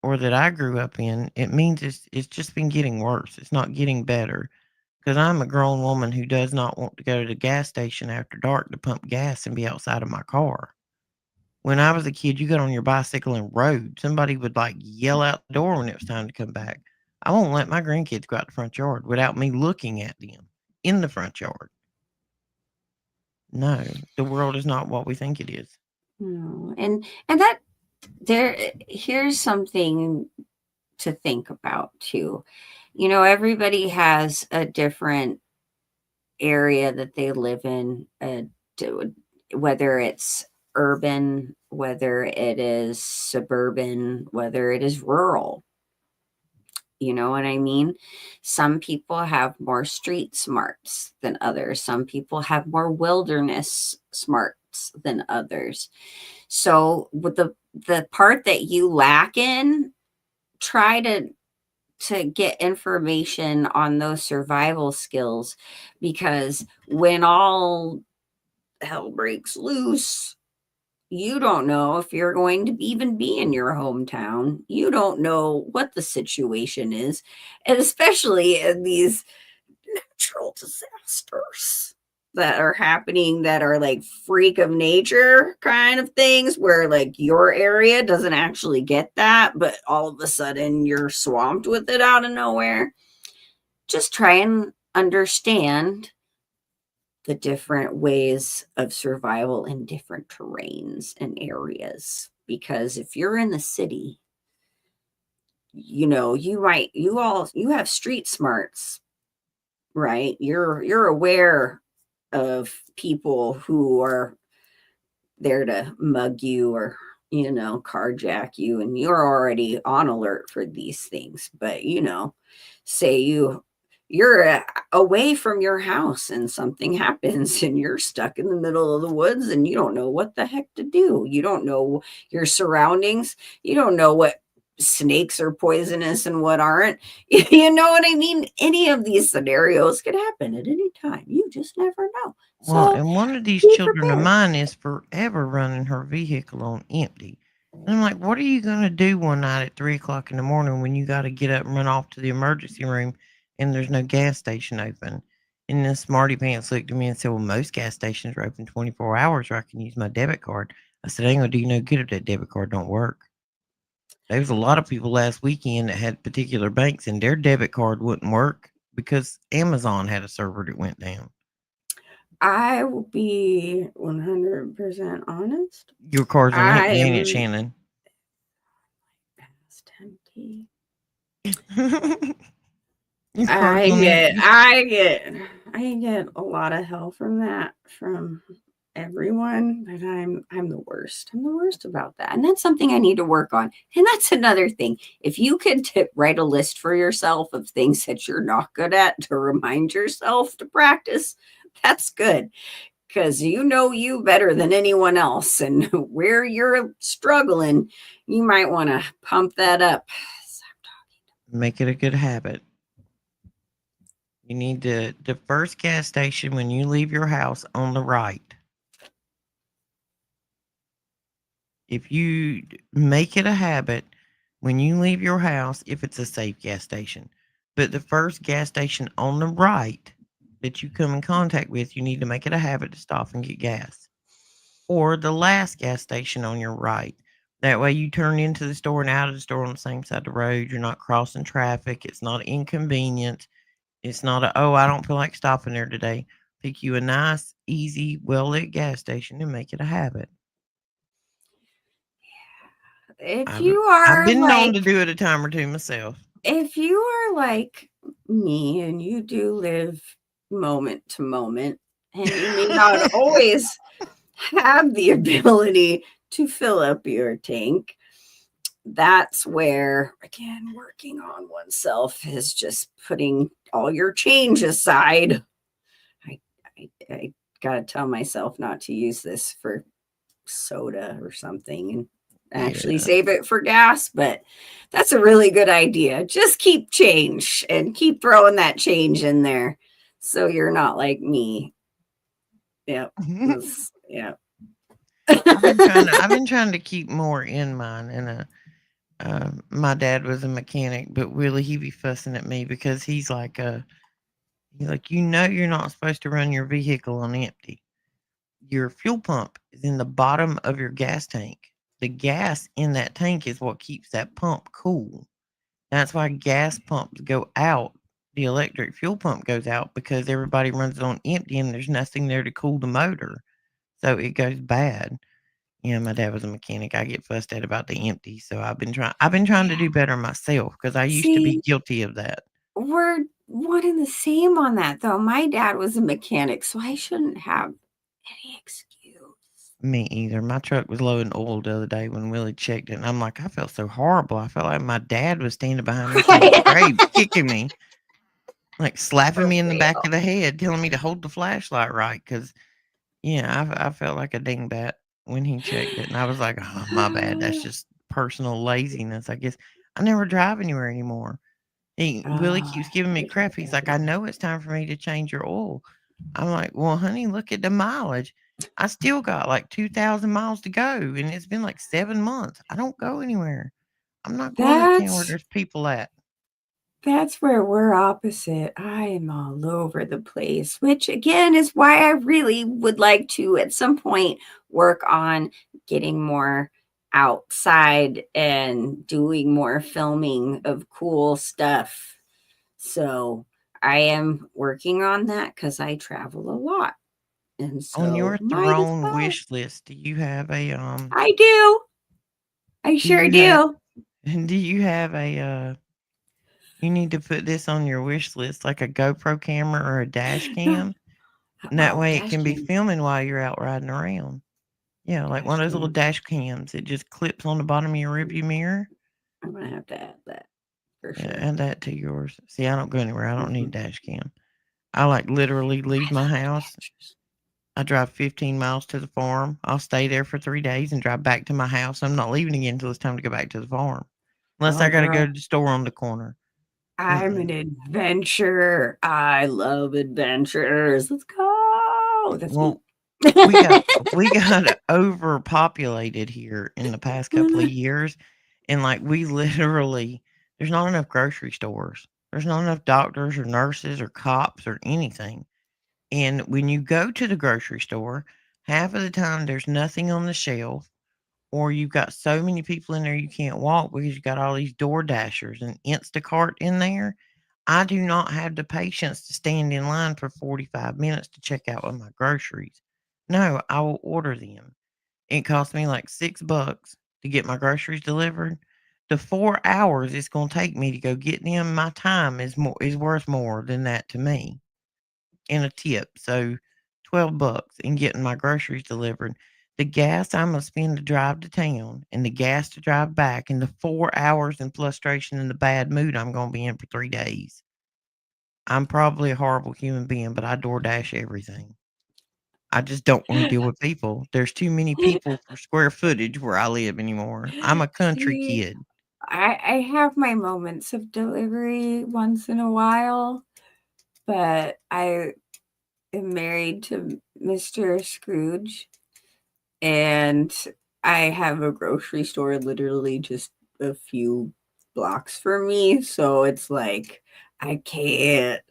or that I grew up in, it means it's just been getting worse. It's not getting better. Because I'm a grown woman who does not want to go to the gas station after dark to pump gas and be outside of my car. When I was a kid, you got on your bicycle and rode. Somebody would like yell out the door when it was time to come back. I won't let my grandkids go out the front yard without me looking at them in the front yard. No, the world is not what we think it is. No. And that here's something to think about too. Everybody has a different area that they live in, whether it's urban, whether it is suburban, whether it is rural. You know what I mean? Some people have more street smarts than others. Some people have more wilderness smarts than others. So with the part that you lack in, try to get information on those survival skills, because when all hell breaks loose, you don't know if you're going to even be in your hometown. You don't know what the situation is, and especially in these natural disasters that are happening, that are like freak of nature kind of things, where like your area doesn't actually get that, but all of a sudden you're swamped with it out of nowhere. Just try and understand the different ways of survival in different terrains and areas. Because if you're in the city, you have street smarts, right? You're aware of people who are there to mug you or carjack you, and you're already on alert for these things. But say you're away from your house and something happens and you're stuck in the middle of the woods and you don't know what the heck to do. You don't know your surroundings. You don't know what snakes are poisonous and what aren't. You know what I mean? Any of these scenarios could happen at any time. You just never know. Well, So and one of these be children of prepared. mine is forever running her vehicle on empty. And I'm like, what are you going to do one night at 3 o'clock in the morning when you got to get up and run off to the emergency room and there's no gas station open? And then Smarty Pants looked at me and said, well, most gas stations are open 24 hours or I can use my debit card. I said, ain't going to do you no good if that debit card don't work. There was a lot of people last weekend that had particular banks and their debit card wouldn't work because Amazon had a server that went down. I will be 100% honest. Your card's on I empty, ain't it, am Shannon? past 10T. Your card's on empty. I get a lot of hell from everyone, but I'm the worst. I'm the worst about that. And that's something I need to work on. And that's another thing. If you could write a list for yourself of things that you're not good at to remind yourself to practice, that's good. Because you better than anyone else. And where you're struggling, you might want to pump that up. Make it a good habit. You need the first gas station when you leave your house on the right. If you make it a habit when you leave your house, if it's a safe gas station, but the first gas station on the right that you come in contact with, you need to make it a habit to stop and get gas. Or the last gas station on your right. That way you turn into the store and out of the store on the same side of the road. You're not crossing traffic. It's not inconvenient. It's not I don't feel like stopping there today. Pick you a nice, easy, well-lit gas station and make it a habit. If I've you are been known to like do it a time or two myself. if you are like me and you do live moment to moment, and you may not always have the ability to fill up your tank, that's where, again, working on oneself is just putting all your change aside. I gotta tell myself not to use this for soda or something and actually save it for gas, but that's a really good idea. Just keep change and keep throwing that change in there so you're not like me. Yep. Yeah. I've been trying to keep more in mine, and my dad was a mechanic, but really he be fussing at me because he's like you're not supposed to run your vehicle on empty. your fuel pump is in the bottom of your gas tank. The gas in that tank is what keeps that pump cool. That's why gas pumps go out. The electric fuel pump goes out because everybody runs it on empty and there's nothing there to cool the motor. So it goes bad. Yeah, my dad was a mechanic. I get fussed at about the empty. So I've been trying to Yeah. do better myself because I used to be See, guilty of that. we're one and the same on that, though. My dad was a mechanic, so I shouldn't have any excuse. Me either. My truck was low in oil the other day when Willie checked it, and I'm like, I felt so horrible. I felt like my dad was standing behind me from the grave, kicking me, like slapping For me in the back real. of the head, telling me to hold the flashlight right. Cause yeah, I felt like a dingbat when he checked it, and I was like, oh, my bad. That's just personal laziness, I guess. I never drive anywhere anymore. Willie Oh, keeps giving me I drive crap. He's like, I everywhere. know it's time for me to change your oil. I'm like, well, honey, look at the mileage. I still got like 2,000 miles to go, and it's been like 7 months. I don't go anywhere. I'm not going to town where That's there's people at. That's where we're opposite. I am all over the place, which again is why I really would like to at some point work on getting more outside and doing more filming of cool stuff. So I am working on that because I travel a lot. And On so your might as throne well. wish list, do you have a I do. I do sure you have do. do you have a you need to put this on your wish list like a GoPro camera or a dash cam? And that Oh, way it dash can be cam. filming while you're out riding around. Yeah, like one Dash of those little cam. dash cams. It just clips on the bottom of your rearview mirror. I'm gonna have to add that for Yeah, sure. add that to yours. See, I don't go anywhere. I don't need Mhm. a dash cam. I like literally leave I my love house. adventures. I drive 15 miles to the farm. I'll stay there for 3 days and drive back to my house. I'm not leaving again until it's time to go back to the farm. Unless Oh, I got to go girl, to the store on the corner. I'm Mm-mm. an adventurer. I love adventures. Let's go. That's me. Well, we got we got overpopulated here in the past couple of years, and like we literally there's not enough grocery stores. There's not enough doctors or nurses or cops or anything. And when you go to the grocery store, half of the time there's nothing on the shelf, or you've got so many people in there you can't walk because you got all these Door Dashers and Instacart in there. I do not have the patience to stand in line for 45 minutes to check out with my groceries. No, I will order them. It costs me like $6 to get my groceries delivered. The 4 hours it's going to take me to go get them, my time is worth more than that to me and a tip. So $12 in getting my groceries delivered. The gas I'm gonna spend to drive to town and the gas to drive back and the 4 hours in frustration and the bad mood I'm gonna be in for 3 days. I'm probably a horrible human being, but I DoorDash everything. I just don't want to deal with people. There's too many people for square footage where I live anymore. I'm a country See, kid. I have my moments of delivery once in a while, but I am married to Mr. Scrooge, and I have a grocery store literally just a few blocks from me, so it's like I can't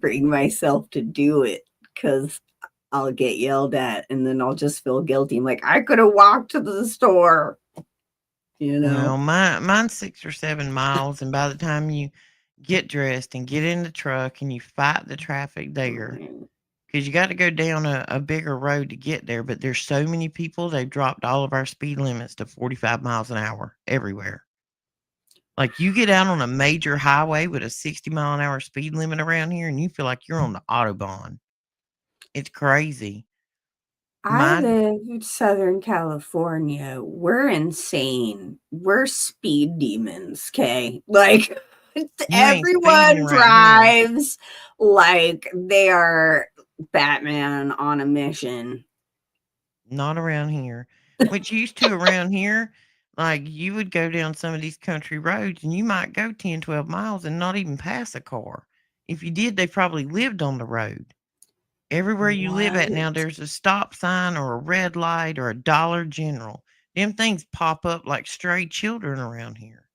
bring myself to do it because I'll get yelled at and then I'll just feel guilty. I'm like, I could have walked to the store, you Well, know. mine's 6 or 7 miles, and by the time you get dressed and get in the truck and you fight the traffic there, Right. because you got to go down a bigger road to get there. But there's so many people, they've dropped all of our speed limits to 45 miles an hour everywhere. Like you get out on a major highway with a 60-mile-an-hour speed limit around here, and you feel like you're on the autobahn. It's crazy. I My live in Southern California. We're insane. We're speed demons, okay? Like you ain't speeding everyone right here. drives like they are Batman on a mission. Not around here. Which used to around here, like you would go down some of these country roads and you might go 10, 12 miles and not even pass a car. If you did, they probably lived on the road. Everywhere you live at now, What? there's a stop sign or a red light or a Dollar General. Them things pop up like stray children around here.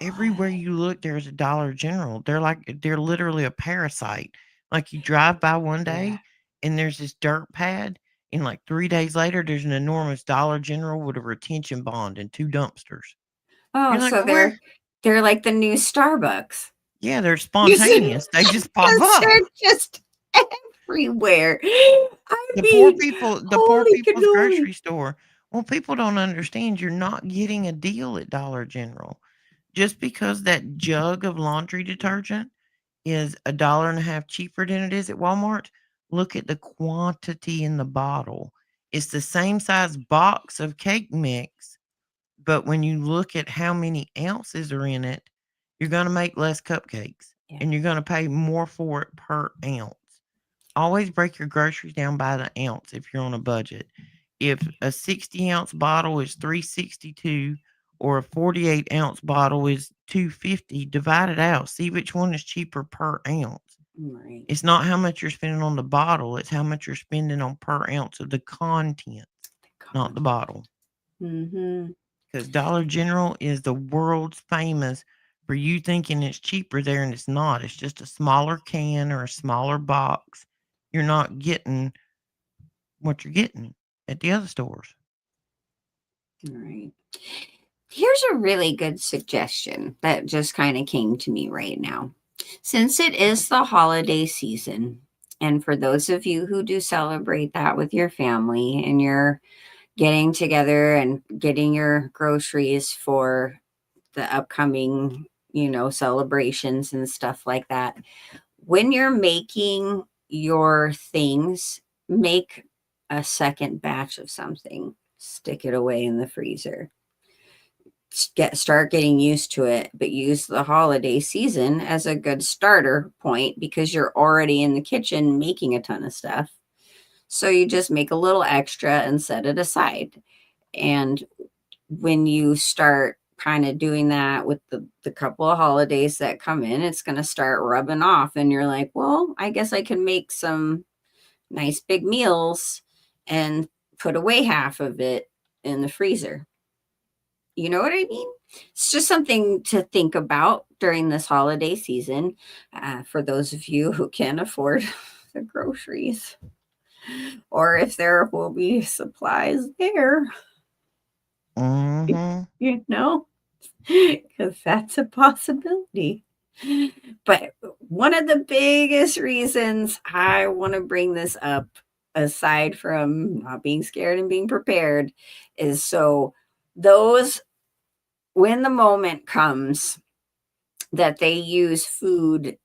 Everywhere What? you look, there's a Dollar General. They're literally a parasite. Like you drive by one Yeah. day and there's this dirt pad, and like 3 days later, there's an enormous Dollar General with a retention bond and 2 dumpsters. Oh, You're like, so where? they're like the new Starbucks. Yeah, they're Because spontaneous. They just pop up. they're just everywhere. I The poor mean, people, the poor holy people's cannoli. grocery store. Well, people don't understand you're not getting a deal at Dollar General. Just because that jug of laundry detergent is $1.50 cheaper than it is at Walmart, look at the quantity in the bottle. It's the same size box of cake mix, but when you look at how many ounces are in it, you're going to make less cupcakes Yeah. and you're going to pay more for it per ounce. Always break your groceries down by the ounce if you're on a budget. If a 60-ounce bottle is 362 or a 48-ounce bottle is 250, divide it out. See which one is cheaper per ounce. Right. It's not how much you're spending on the bottle, it's how much you're spending on per ounce of the contents, not the bottle. Mm-hmm. Because Dollar General is the world's famous for you thinking it's cheaper there and it's not. It's just a smaller can or a smaller box. You're not getting what you're getting at the other stores. All right. Here's a really good suggestion that just kind of came to me right now. Since it is the holiday season, and for those of you who do celebrate that with your family and you're getting together and getting your groceries for the upcoming, celebrations and stuff like that, when you're making your things, make a second batch of something, stick it away in the freezer. Start getting used to it, but use the holiday season as a good starter point because you're already in the kitchen making a ton of stuff. So you just make a little extra and set it aside. And when you start kind of doing that with the couple of holidays that come in, it's going to start rubbing off. And you're like, well, I guess I can make some nice big meals and put away half of it in the freezer. You know what I mean? It's just something to think about during this holiday season for those of you who can afford the groceries, or if there will be supplies there, Mm-hmm. because that's a possibility. But one of the biggest reasons I want to bring this up, aside from not being scared and being prepared, is so those, when the moment comes that they use food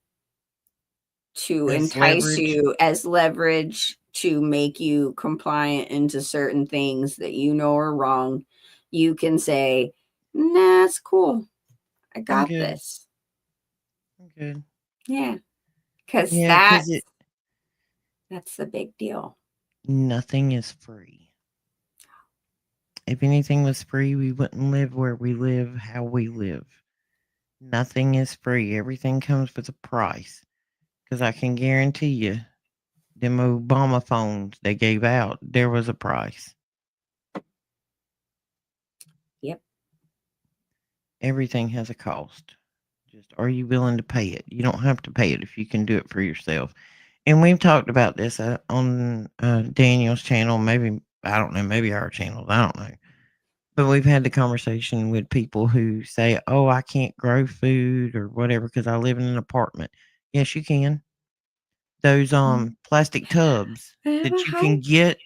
to That's entice leverage. you as leverage to make you compliant into certain things that you know are wrong, you can say, nah, it's cool. I I'm got good. this. I'm good. Yeah. Because Yeah, because that's the big deal. nothing is free. If anything was free, we wouldn't live where we live, how we live. Nothing is free. Everything comes with a price. Because I can guarantee you, them Obama phones they gave out, there was a price. Yep. Everything has a cost. Just are you willing to pay it? You don't have to pay it if you can do it for yourself. And we've talked about this on Daniel's channel, maybe, I don't know, maybe our channels, I don't know. But we've had the conversation with people who say, oh, I can't grow food or whatever because I live in an apartment. Yes, you can. Those plastic tubs that you can get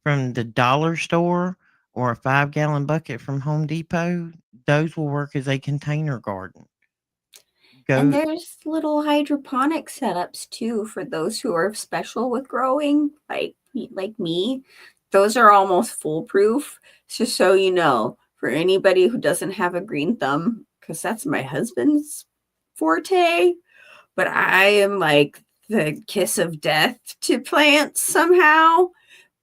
from the dollar store or a 5-gallon bucket from Home Depot, those will work as a container garden. And Go, there's little hydroponic setups too for those who are special with growing, like me. Those are almost foolproof. Just so you know, for anybody who doesn't have a green thumb, because that's my husband's forte, but I am like the kiss of death to plants somehow.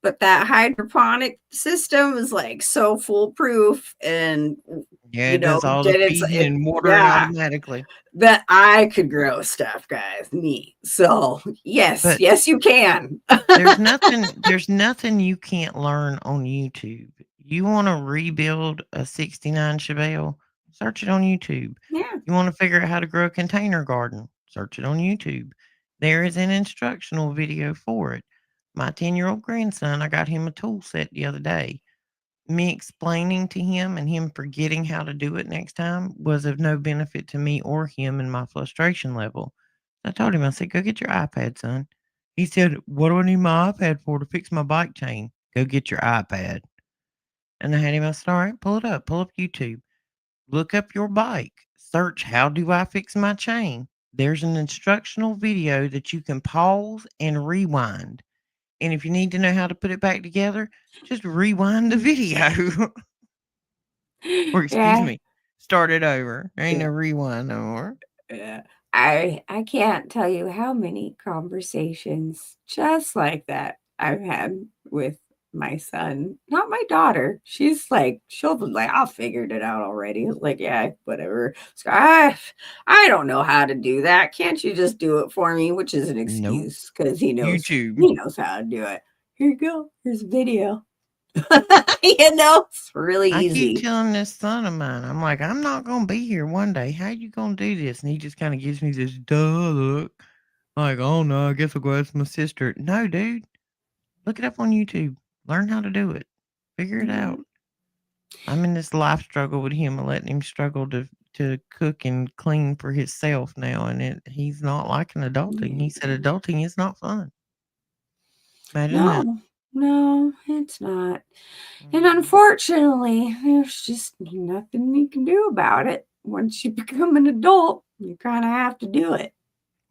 But that hydroponic system is like so foolproof, and yeah, it does all the that feeding and watering yeah, automatically. that I could grow stuff, guys. Me. So yes, But yes, you can. there's nothing you can't learn on YouTube. You want to rebuild a 69 Chevelle, search it on YouTube. Yeah. You want to figure out how to grow a container garden, search it on YouTube. There is an instructional video for it. My 10-year-old grandson, I got him a tool set the other day. Me explaining to him and him forgetting how to do it next time was of no benefit to me or him in my frustration level. I told him, I said, go get your iPad, son. He said, what do I need my iPad for? To fix my bike chain? Go get your iPad. And I had him, I said, all right, pull up YouTube. Look up your bike. Search, how do I fix my chain? There's an instructional video that you can pause and rewind. And if you need to know how to put it back together, just rewind the video. Or excuse Yeah. me, start it over. There ain't Yeah. no rewind no more. Yeah. I can't tell you how many conversations just like that I've had with my son. Not my daughter. She's like, she'll be like, I'll figure it out already. It's like, yeah, whatever. So I don't know how to do that. Can't you just do it for me? Which is an Nope. excuse because YouTube. he knows how to do it. Here you go. Here's a video. It's really I keep easy. telling this son of mine, I'm like, I'm not gonna be here one day. How you gonna do this? And he just kind of gives me this duh look. Like, oh no, I guess I'll go ask my sister. No, dude. Look it up on YouTube. Learn how to do it. Figure it out. Mhm. I'm in this life struggle with him and letting him struggle to cook and clean for himself now, and he's not liking adulting. He said Yeah. adulting is not fun. Imagine that. No, no, it's not. And Mhm. unfortunately, there's just nothing you can do about it. Once you become an adult, you kind of have to do it.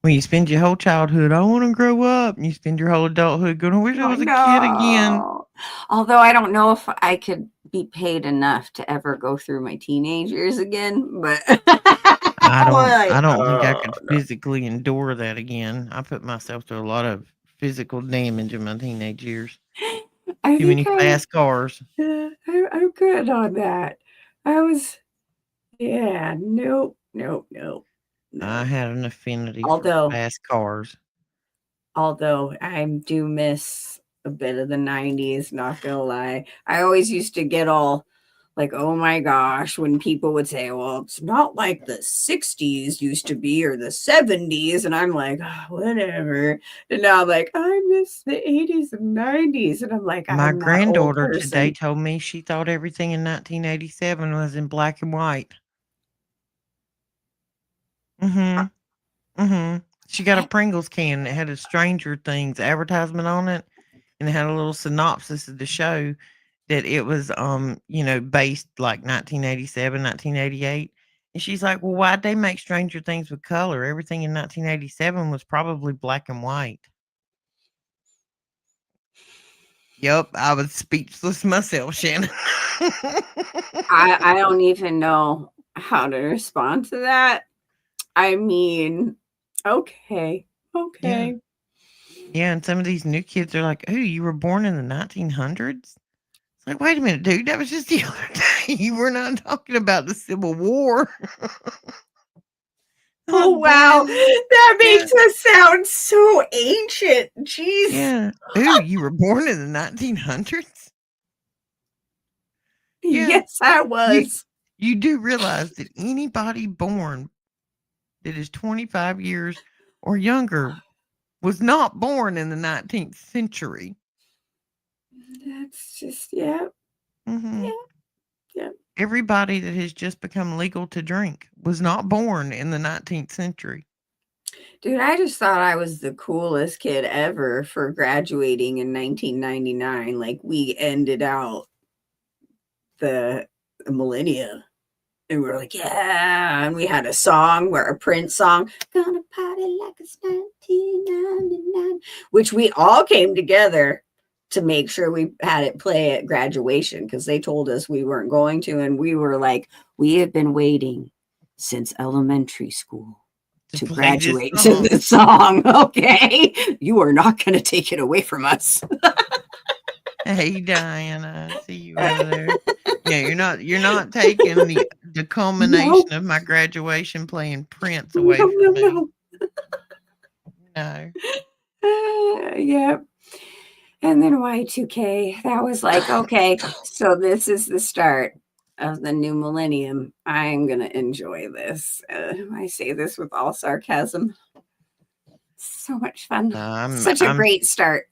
When you spend your whole childhood, I want to grow up, and you spend your whole adulthood going, I wish I Oh, was a kid again. no. Although I don't know if I could be paid enough to ever go through my teenage years again, but I I'm don't like, I don't think I oh, could no. physically endure that again. I put myself through a lot of physical damage in my teenage years. I Too think many fast cars. I'm good on that. I was, yeah, nope, nope, nope, I nope. had an affinity for Although, fast cars. although I do miss a bit of the 90s, not gonna lie. I always used to get all like, oh my gosh, when people would say, well, it's not like the 60s used to be or the 70s. And I'm like, "Ah, whatever." And now I'm like, I miss the 80s and 90s. And I'm like, My I'm that old granddaughter today person. told me she thought everything in 1987 was in black and white. Mhm. Mhm. She got a Pringles can that had a Stranger Things advertisement on it, and it had a little synopsis of the show that it was, based like 1987, 1988. And she's like, "Well, why'd they make Stranger Things with color? Everything in 1987 was probably black and white." Yep, I was speechless myself, Shannon. I don't even know how to respond to that. I mean, okay, Yeah. okay. Yeah, and some of these new kids are like, "Oh, you were born in the 1900s?" It's like, "Wait a minute, dude, that was just the other day. You were not talking about the Civil War." I Oh, was born wow. in the That Yeah, makes us sound so ancient. Jeez. yeah. "Ooh, you were born in the 1900s?" Yeah. Yes, I You was. you do realize that anybody born that is 25 years or younger was not born in the 19th century. That's just, yeah, Mhm. yeah, yeah. Everybody that has just become legal to drink was not born in the 19th century. Dude, I just thought I was the coolest kid ever for graduating in 1999. Like, we ended out the millennia. And we were like, yeah. And we had a song where a Prince song, gonna party like it's 1999, which we all came together to make sure we had it play at graduation because they told us we weren't going to. And we were like, we have been waiting since elementary school To to play this graduate to song. this song. Okay. You are not going to take it away from us. Hey, Diana, I see you over there. Yeah, you're not taking the No, culmination of my graduation playing Prince away no, from no, me. no. No. Yeah. And then Y2K, that was like, okay, so this is the start of the new millennium. I'm going to enjoy this. I say this with all sarcasm. So much fun. No, I'm Such a I'm great start.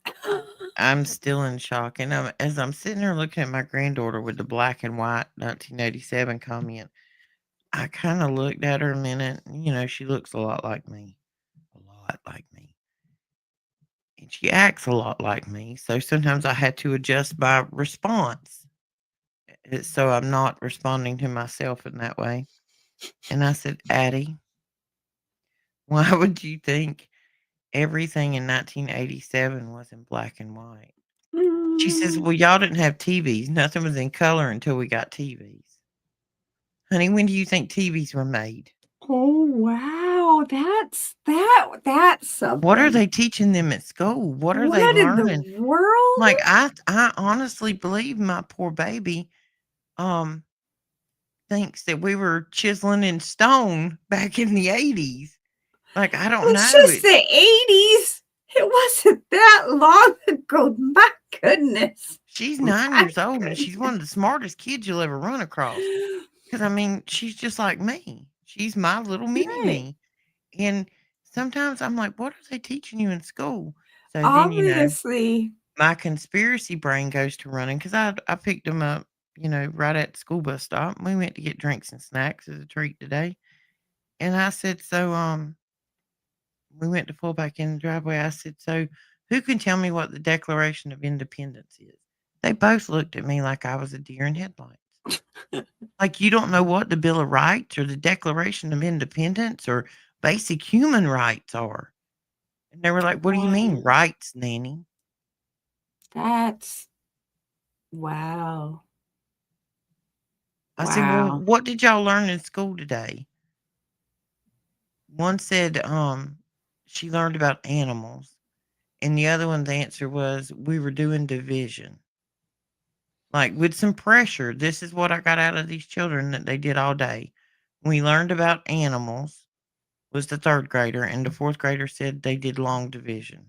I'm still in shock, and as I'm sitting there looking at my granddaughter with the black and white 1987 comment, I kind of looked at her a minute. She looks a lot like me, a lot like me, and she acts a lot like me. So sometimes I had to adjust my response, so I'm not responding to myself in that way. And I said, Addie, why would you think everything in 1987 was in black and white? She says, Mm. well, y'all didn't have TVs. Nothing was in color until we got TVs. Honey, when do you think TVs were made? Oh wow, that's What are something. they teaching them at school? What are they What in the learning? world? Like I honestly believe my poor baby um thinks that we were chiseling in stone back in the 80s. Like I don't It's know. just the 80s. It wasn't that long ago. My goodness. She's My 9 years old and she's one goodness. of the smartest kids you'll ever run across. Because I mean, she's just like me. She's my little mini Right. me. And sometimes I'm like, what are they teaching you in school? So then, Obviously. my conspiracy brain goes to running because I picked them up, right at the school bus stop. We went to get drinks and snacks as a treat today. And I said, so, we went to pull back in the driveway. I said, so who can tell me what the Declaration of Independence is? They both looked at me like I was a deer in headlights. Like, you don't know what the Bill of Rights or the Declaration of Independence or basic human rights are. And they were like, what do you mean, Wow. rights, Nanny? That's wow. I said, well, Wow. what did y'all learn in school today? One said, she learned about animals. And the other one's answer was, we were doing division. Like with some pressure. This is what I got out of these children that they did all day. We learned about animals, was the third grader, and the fourth grader said they did long division.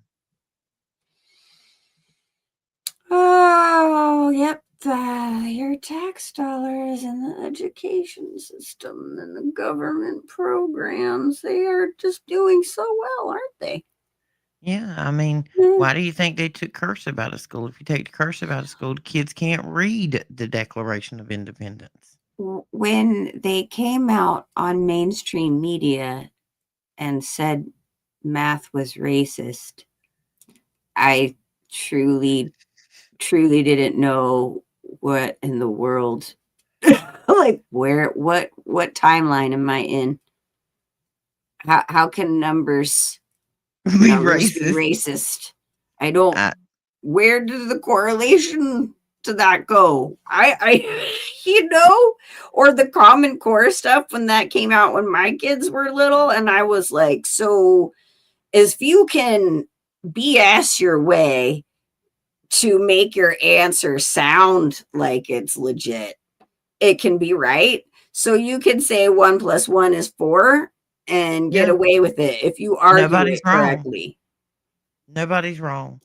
Oh, yep. Your tax dollars and the education system and the government programs, they are just doing so well, aren't they? Yeah, I mean, Mm. why do you think they took cursive out of school? If you take the cursive out of school, the kids can't read the Declaration of Independence. When they came out on mainstream media and said math was racist, I truly, truly didn't know what in the world, like what timeline am I in? How can Be numbers be racist. racist? I don't. I, Where did the correlation to that go? You know, or the Common Core stuff when that came out when my kids were little, and I was like, so if you can BS your way to make your answer sound like it's legit, it can be right. So you can say 1 + 1 is 4 and get yeah, away with it if you argue nobody's it wrong. correctly. Nobody's wrong.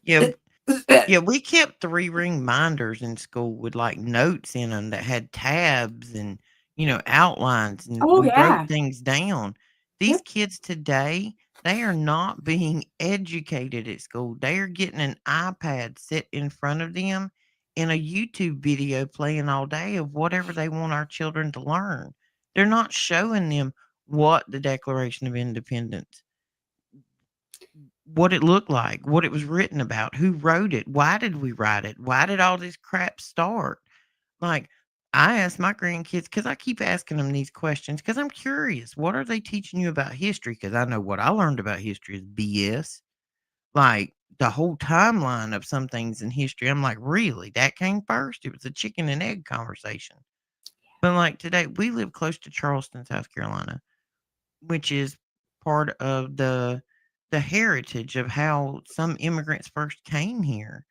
Yeah, yeah, we kept 3-ring minders in school with like notes in them that had tabs and, outlines, and Oh we wrote yeah. things down. These Yep. kids today, they are not being educated at school. They are getting an iPad set in front of them and a YouTube video playing all day of whatever they want our children to learn. They're not showing them what the Declaration of Independence, what it looked like, what it was written about, who wrote it, why did we write it, why did all this crap start? Like, I ask my grandkids because I keep asking them these questions because I'm curious. What are they teaching you about history? Because I know what I learned about history is BS. Like the whole timeline of some things in history, I'm like, really? That came first? It was a chicken and egg conversation. But like today, we live close to Charleston, South Carolina, which is part of the heritage of how some immigrants first came here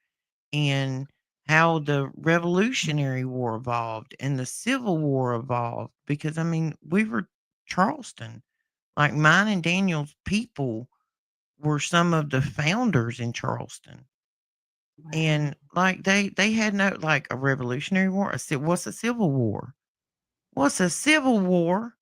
and how the Revolutionary War evolved and the Civil War evolved. Because I mean, we were Charleston. Like mine and Daniel's people were some of the founders in Charleston. Wow. And like they had no like a Revolutionary War. What's a Civil War? What's a Civil War?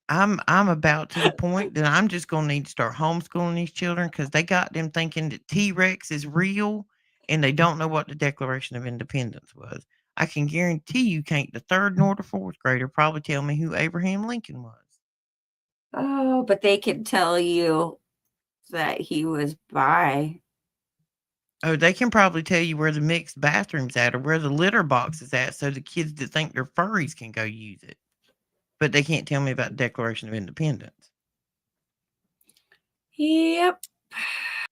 I'm about to the point that I'm just gonna need to start homeschooling these children because they got them thinking that T-Rex is real and they don't know what the Declaration of Independence was. I can guarantee you can't the third nor the fourth grader probably tell me who Abraham Lincoln was. Oh, but they could tell you that he was bi. Oh, they can probably tell you where the mixed bathroom's at or where the litter box is at so the kids that think they're furries can go use it. But they can't tell me about the Declaration of Independence. Yep. I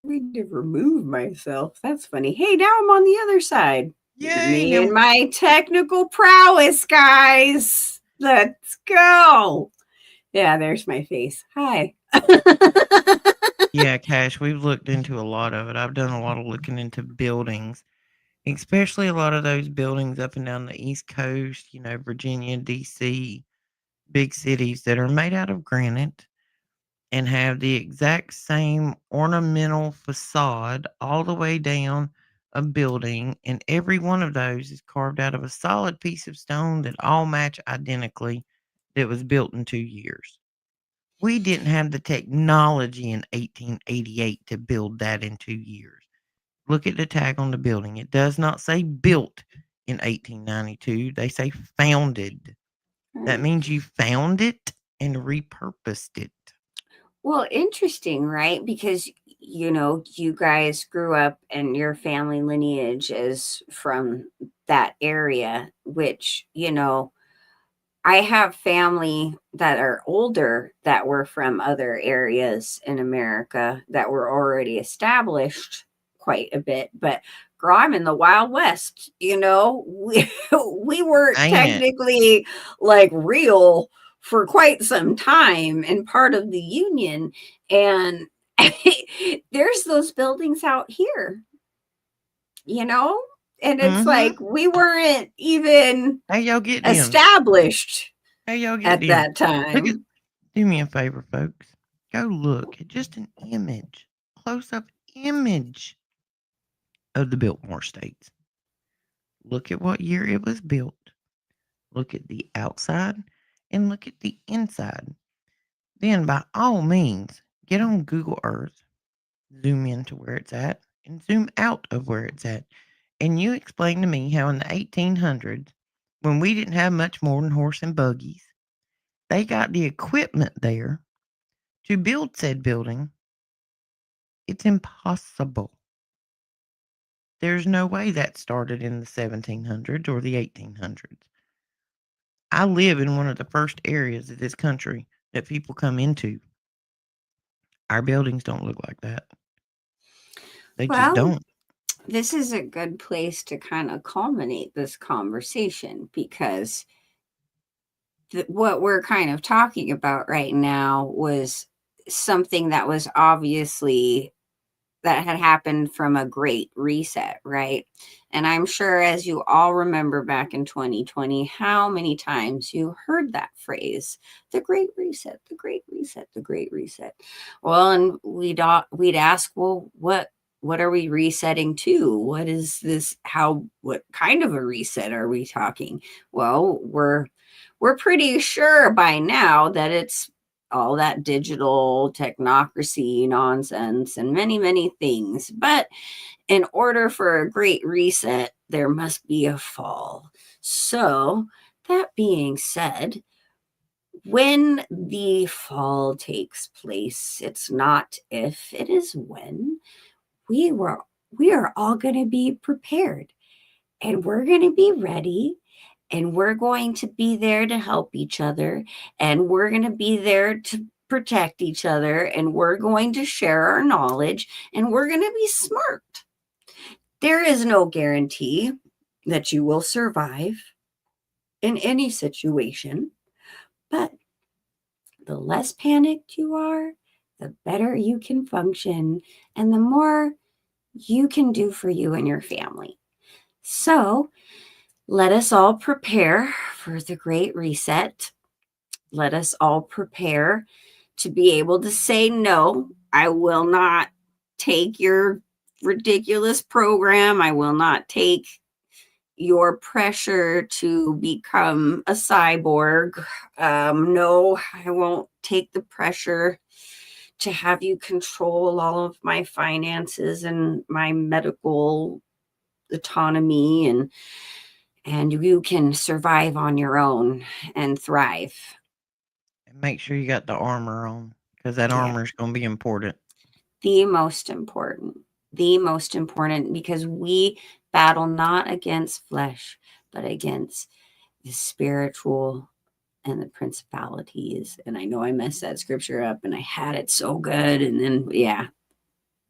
need to remove myself. That's funny. Hey, now I'm on the other side. Yay! Me and my technical prowess, guys. Let's go. Yeah, there's my face. Hi. Yeah, Cash, we've looked into a lot of it. I've done a lot of looking into buildings, especially a lot of those buildings up and down the East Coast, Virginia, DC, big cities that are made out of granite and have the exact same ornamental facade all the way down a building. And every one of those is carved out of a solid piece of stone that all match identically that was built in 2 years. We didn't have the technology in 1888 to build that in 2 years. Look at the tag on the building. It does not say built in 1892. They say founded. That means you found it and repurposed it. Well, interesting, right? Because, you guys grew up and your family lineage is from that area, which, I have family that are older that were from other areas in America that were already established quite a bit. But girl, I'm in the Wild West, we weren't Ain't it? technically like real for quite some time and part of the Union. And there's those buildings out here, you know? And it's Mm-hmm. like we weren't even How y'all get them? established How y'all get at them? that Look at. time. Do me a favor, folks. Go look at just an image, close-up image of the Biltmore States. Look at what year it was built. Look at the outside and look at the inside. Then, by all means, get on Google Earth, zoom in to where it's at, and zoom out of where it's at. And you explain to me how in the 1800s, when we didn't have much more than horse and buggies, they got the equipment there to build said building. It's impossible. There's no way that started in the 1700s or the 1800s. I live in one of the first areas of this country that people come into. Our buildings don't look like that. They just Well, don't. this is a good place to kind of culminate this conversation because what we're kind of talking about right now was something that was obviously that had happened from a great reset, right? And I'm sure as you all remember back in 2020, how many times you heard that phrase, the great reset, the great reset, the great reset. Well, and we'd ask, well, what are we resetting to? What is this? What kind of a reset are we talking? Well, we're pretty sure by now that it's all that digital technocracy nonsense and many, many things. But in order for a great reset, there must be a fall. So, that being said, when the fall takes place, it's not if, it is when we were we are all going to be prepared and we're going to be ready and we're going to be there to help each other and we're going to be there to protect each other and we're going to share our knowledge and we're going to be smart. There is no guarantee that you will survive in any situation, but the less panicked you are, the better you can function and the more you can do for you and your family. So, let us all prepare for the great reset. Let us all prepare to be able to say, no, I will not take your ridiculous program. I will not take your pressure to become a cyborg. No, I won't take the pressure to have you control all of my finances and my medical autonomy, and you can survive on your own and thrive. And make sure you got the armor on, because that Yeah. armor is going to be important. The most important. The most important, because we battle not against flesh, but against the spiritual and the principalities. And I know I messed that scripture up and I had it so good. And then, yeah,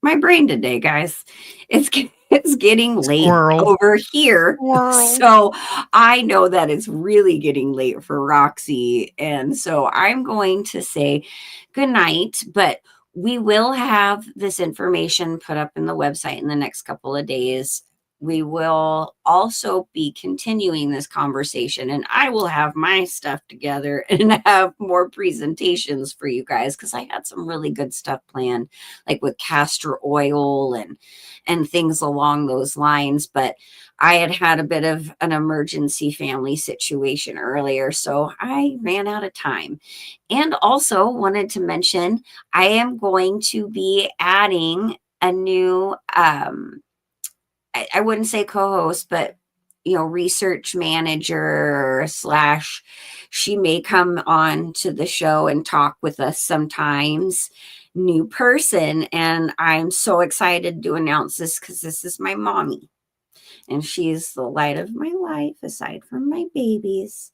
my brain today, guys. It's getting late Squirrel. over here. Squirrel. So I know that it's really getting late for Roxy. And so I'm going to say good night, but we will have this information put up in the website in the next couple of days. We will also be continuing this conversation, and I will have my stuff together and have more presentations for you guys, because I had some really good stuff planned, like with castor oil and things along those lines. But I had a bit of an emergency family situation earlier, so I ran out of time. And also wanted to mention, I am going to be adding a new I wouldn't say co-host, but research manager slash, she may come on to the show and talk with us sometimes, new person. And I'm so excited to announce this, because this is my mommy, and she's the light of my life aside from my babies.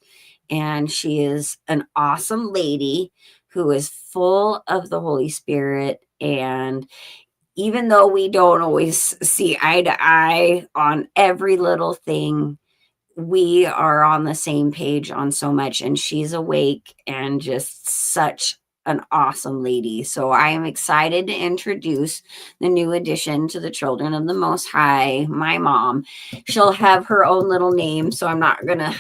And she is an awesome lady who is full of the Holy Spirit. And even though we don't always see eye to eye on every little thing, we are on the same page on so much. And she's awake and just such an awesome lady. So I am excited to introduce the new addition to the Children of the Most High, my mom. She'll have her own little name, so I'm not going to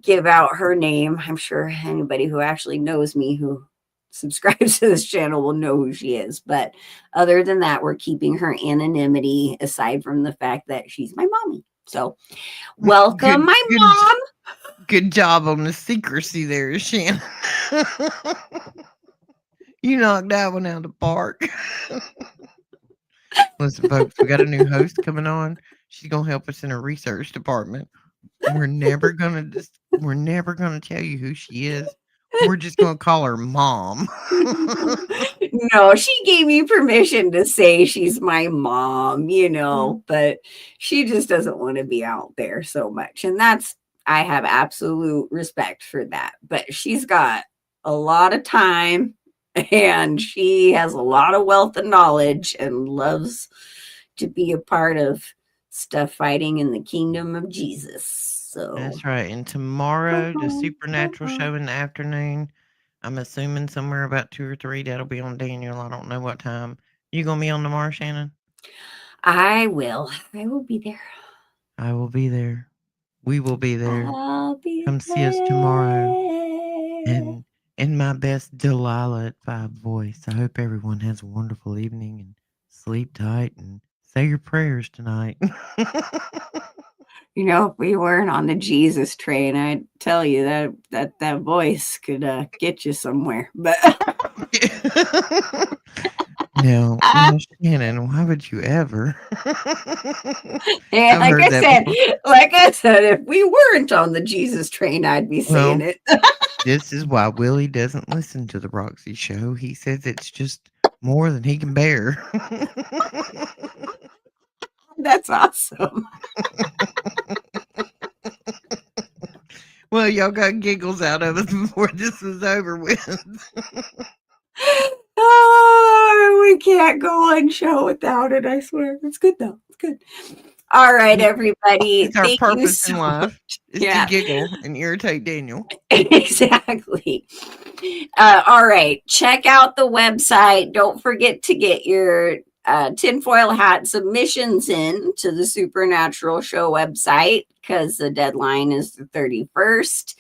give out her name. I'm sure anybody who actually knows me, who subscribes to this channel, will know who she is. But other than that, we're keeping her anonymity, aside from the fact that she's my mommy. So welcome, my mom. Good job on the secrecy there, Shannon. You knocked that one out of the park. Listen, folks, we got a new host coming on. She's gonna help us in her research department. We're never gonna tell you who she is. We're just gonna call her Mom. No, she gave me permission to say she's my mom, but she just doesn't want to be out there so much. And I have absolute respect for that. But she's got a lot of time, and she has a lot of wealth and knowledge, and loves to be a part of stuff fighting in the kingdom of Jesus. So That's right. And tomorrow, the Supernatural show in the afternoon. I'm assuming somewhere about 2 or 3. That'll be on Daniel. I don't know what time. You gonna be on tomorrow, Shannon? I will be there. I will be there. We will be there. I'll be Come see us tomorrow. And in my best Delilah at 5 voice, I hope everyone has a wonderful evening and sleep tight and say your prayers tonight. If we weren't on the Jesus train, I'd tell you that voice could get you somewhere. But now, Shannon, why would you ever? and like I said, if we weren't on the Jesus train, I'd be saying it. This is why Willie doesn't listen to the Roxy show. He says it's just more than he can bear. That's awesome. Well, y'all got giggles out of us before this was over with. Oh, we can't go on show without it, I swear. It's good, though. It's good. All right, everybody. It's our purpose in life is to giggle and irritate Daniel. Exactly. All right. Check out the website. Don't forget to get your tinfoil hat submissions in to the Supernatural Show website, because the deadline is the 31st.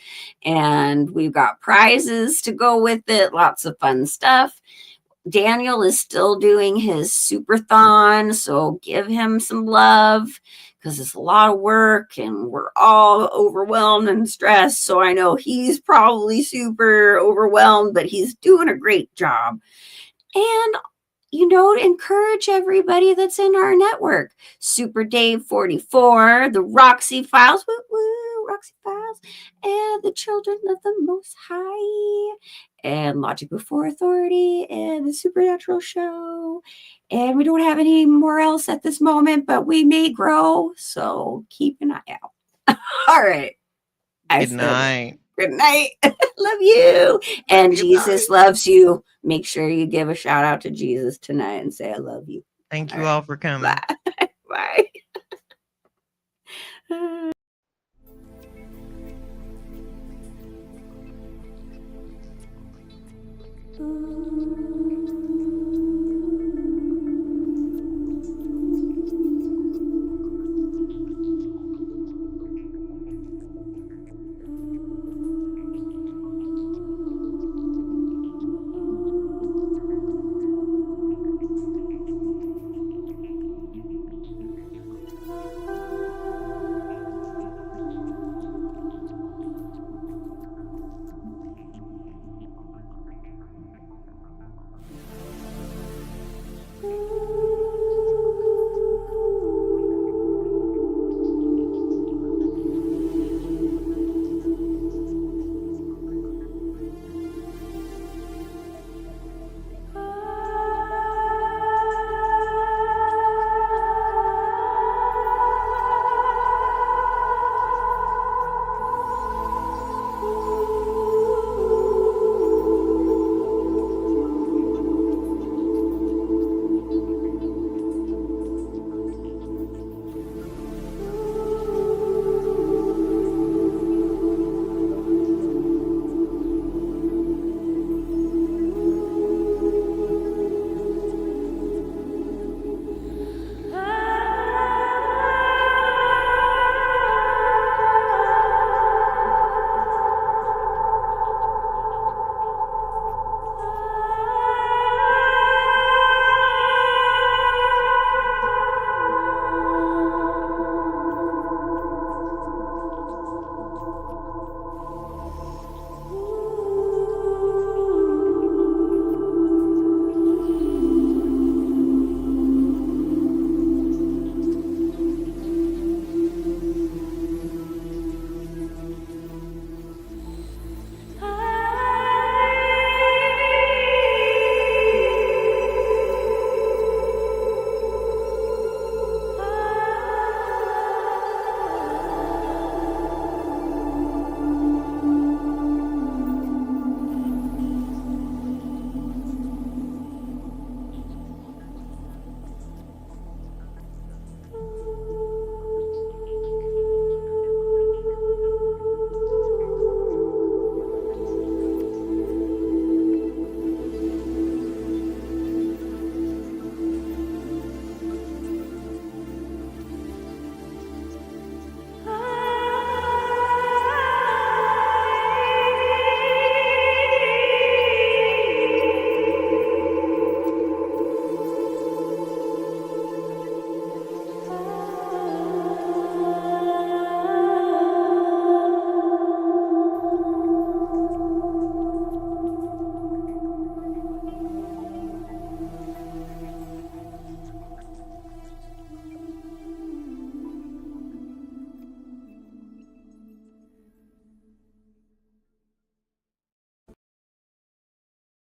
And we've got prizes to go with it. Lots of fun stuff. Daniel is still doing his Superthon, so give him some love. because it's a lot of work and we're all overwhelmed and stressed. So I know he's probably super overwhelmed, but he's doing a great job. And encourage everybody that's in our network. Super Dave 44, the Roxy Files, woo woo, Roxy Files, and the Children of the Most High, and Logic Before Authority, and the Supernatural Show. And we don't have any more else at this moment, but we may grow, so keep an eye out. All right. Good night. Good night. Love you. And you, Jesus loves you. Make sure you give a shout out to Jesus tonight and say, I love you. Thank you all for coming. Bye. Bye.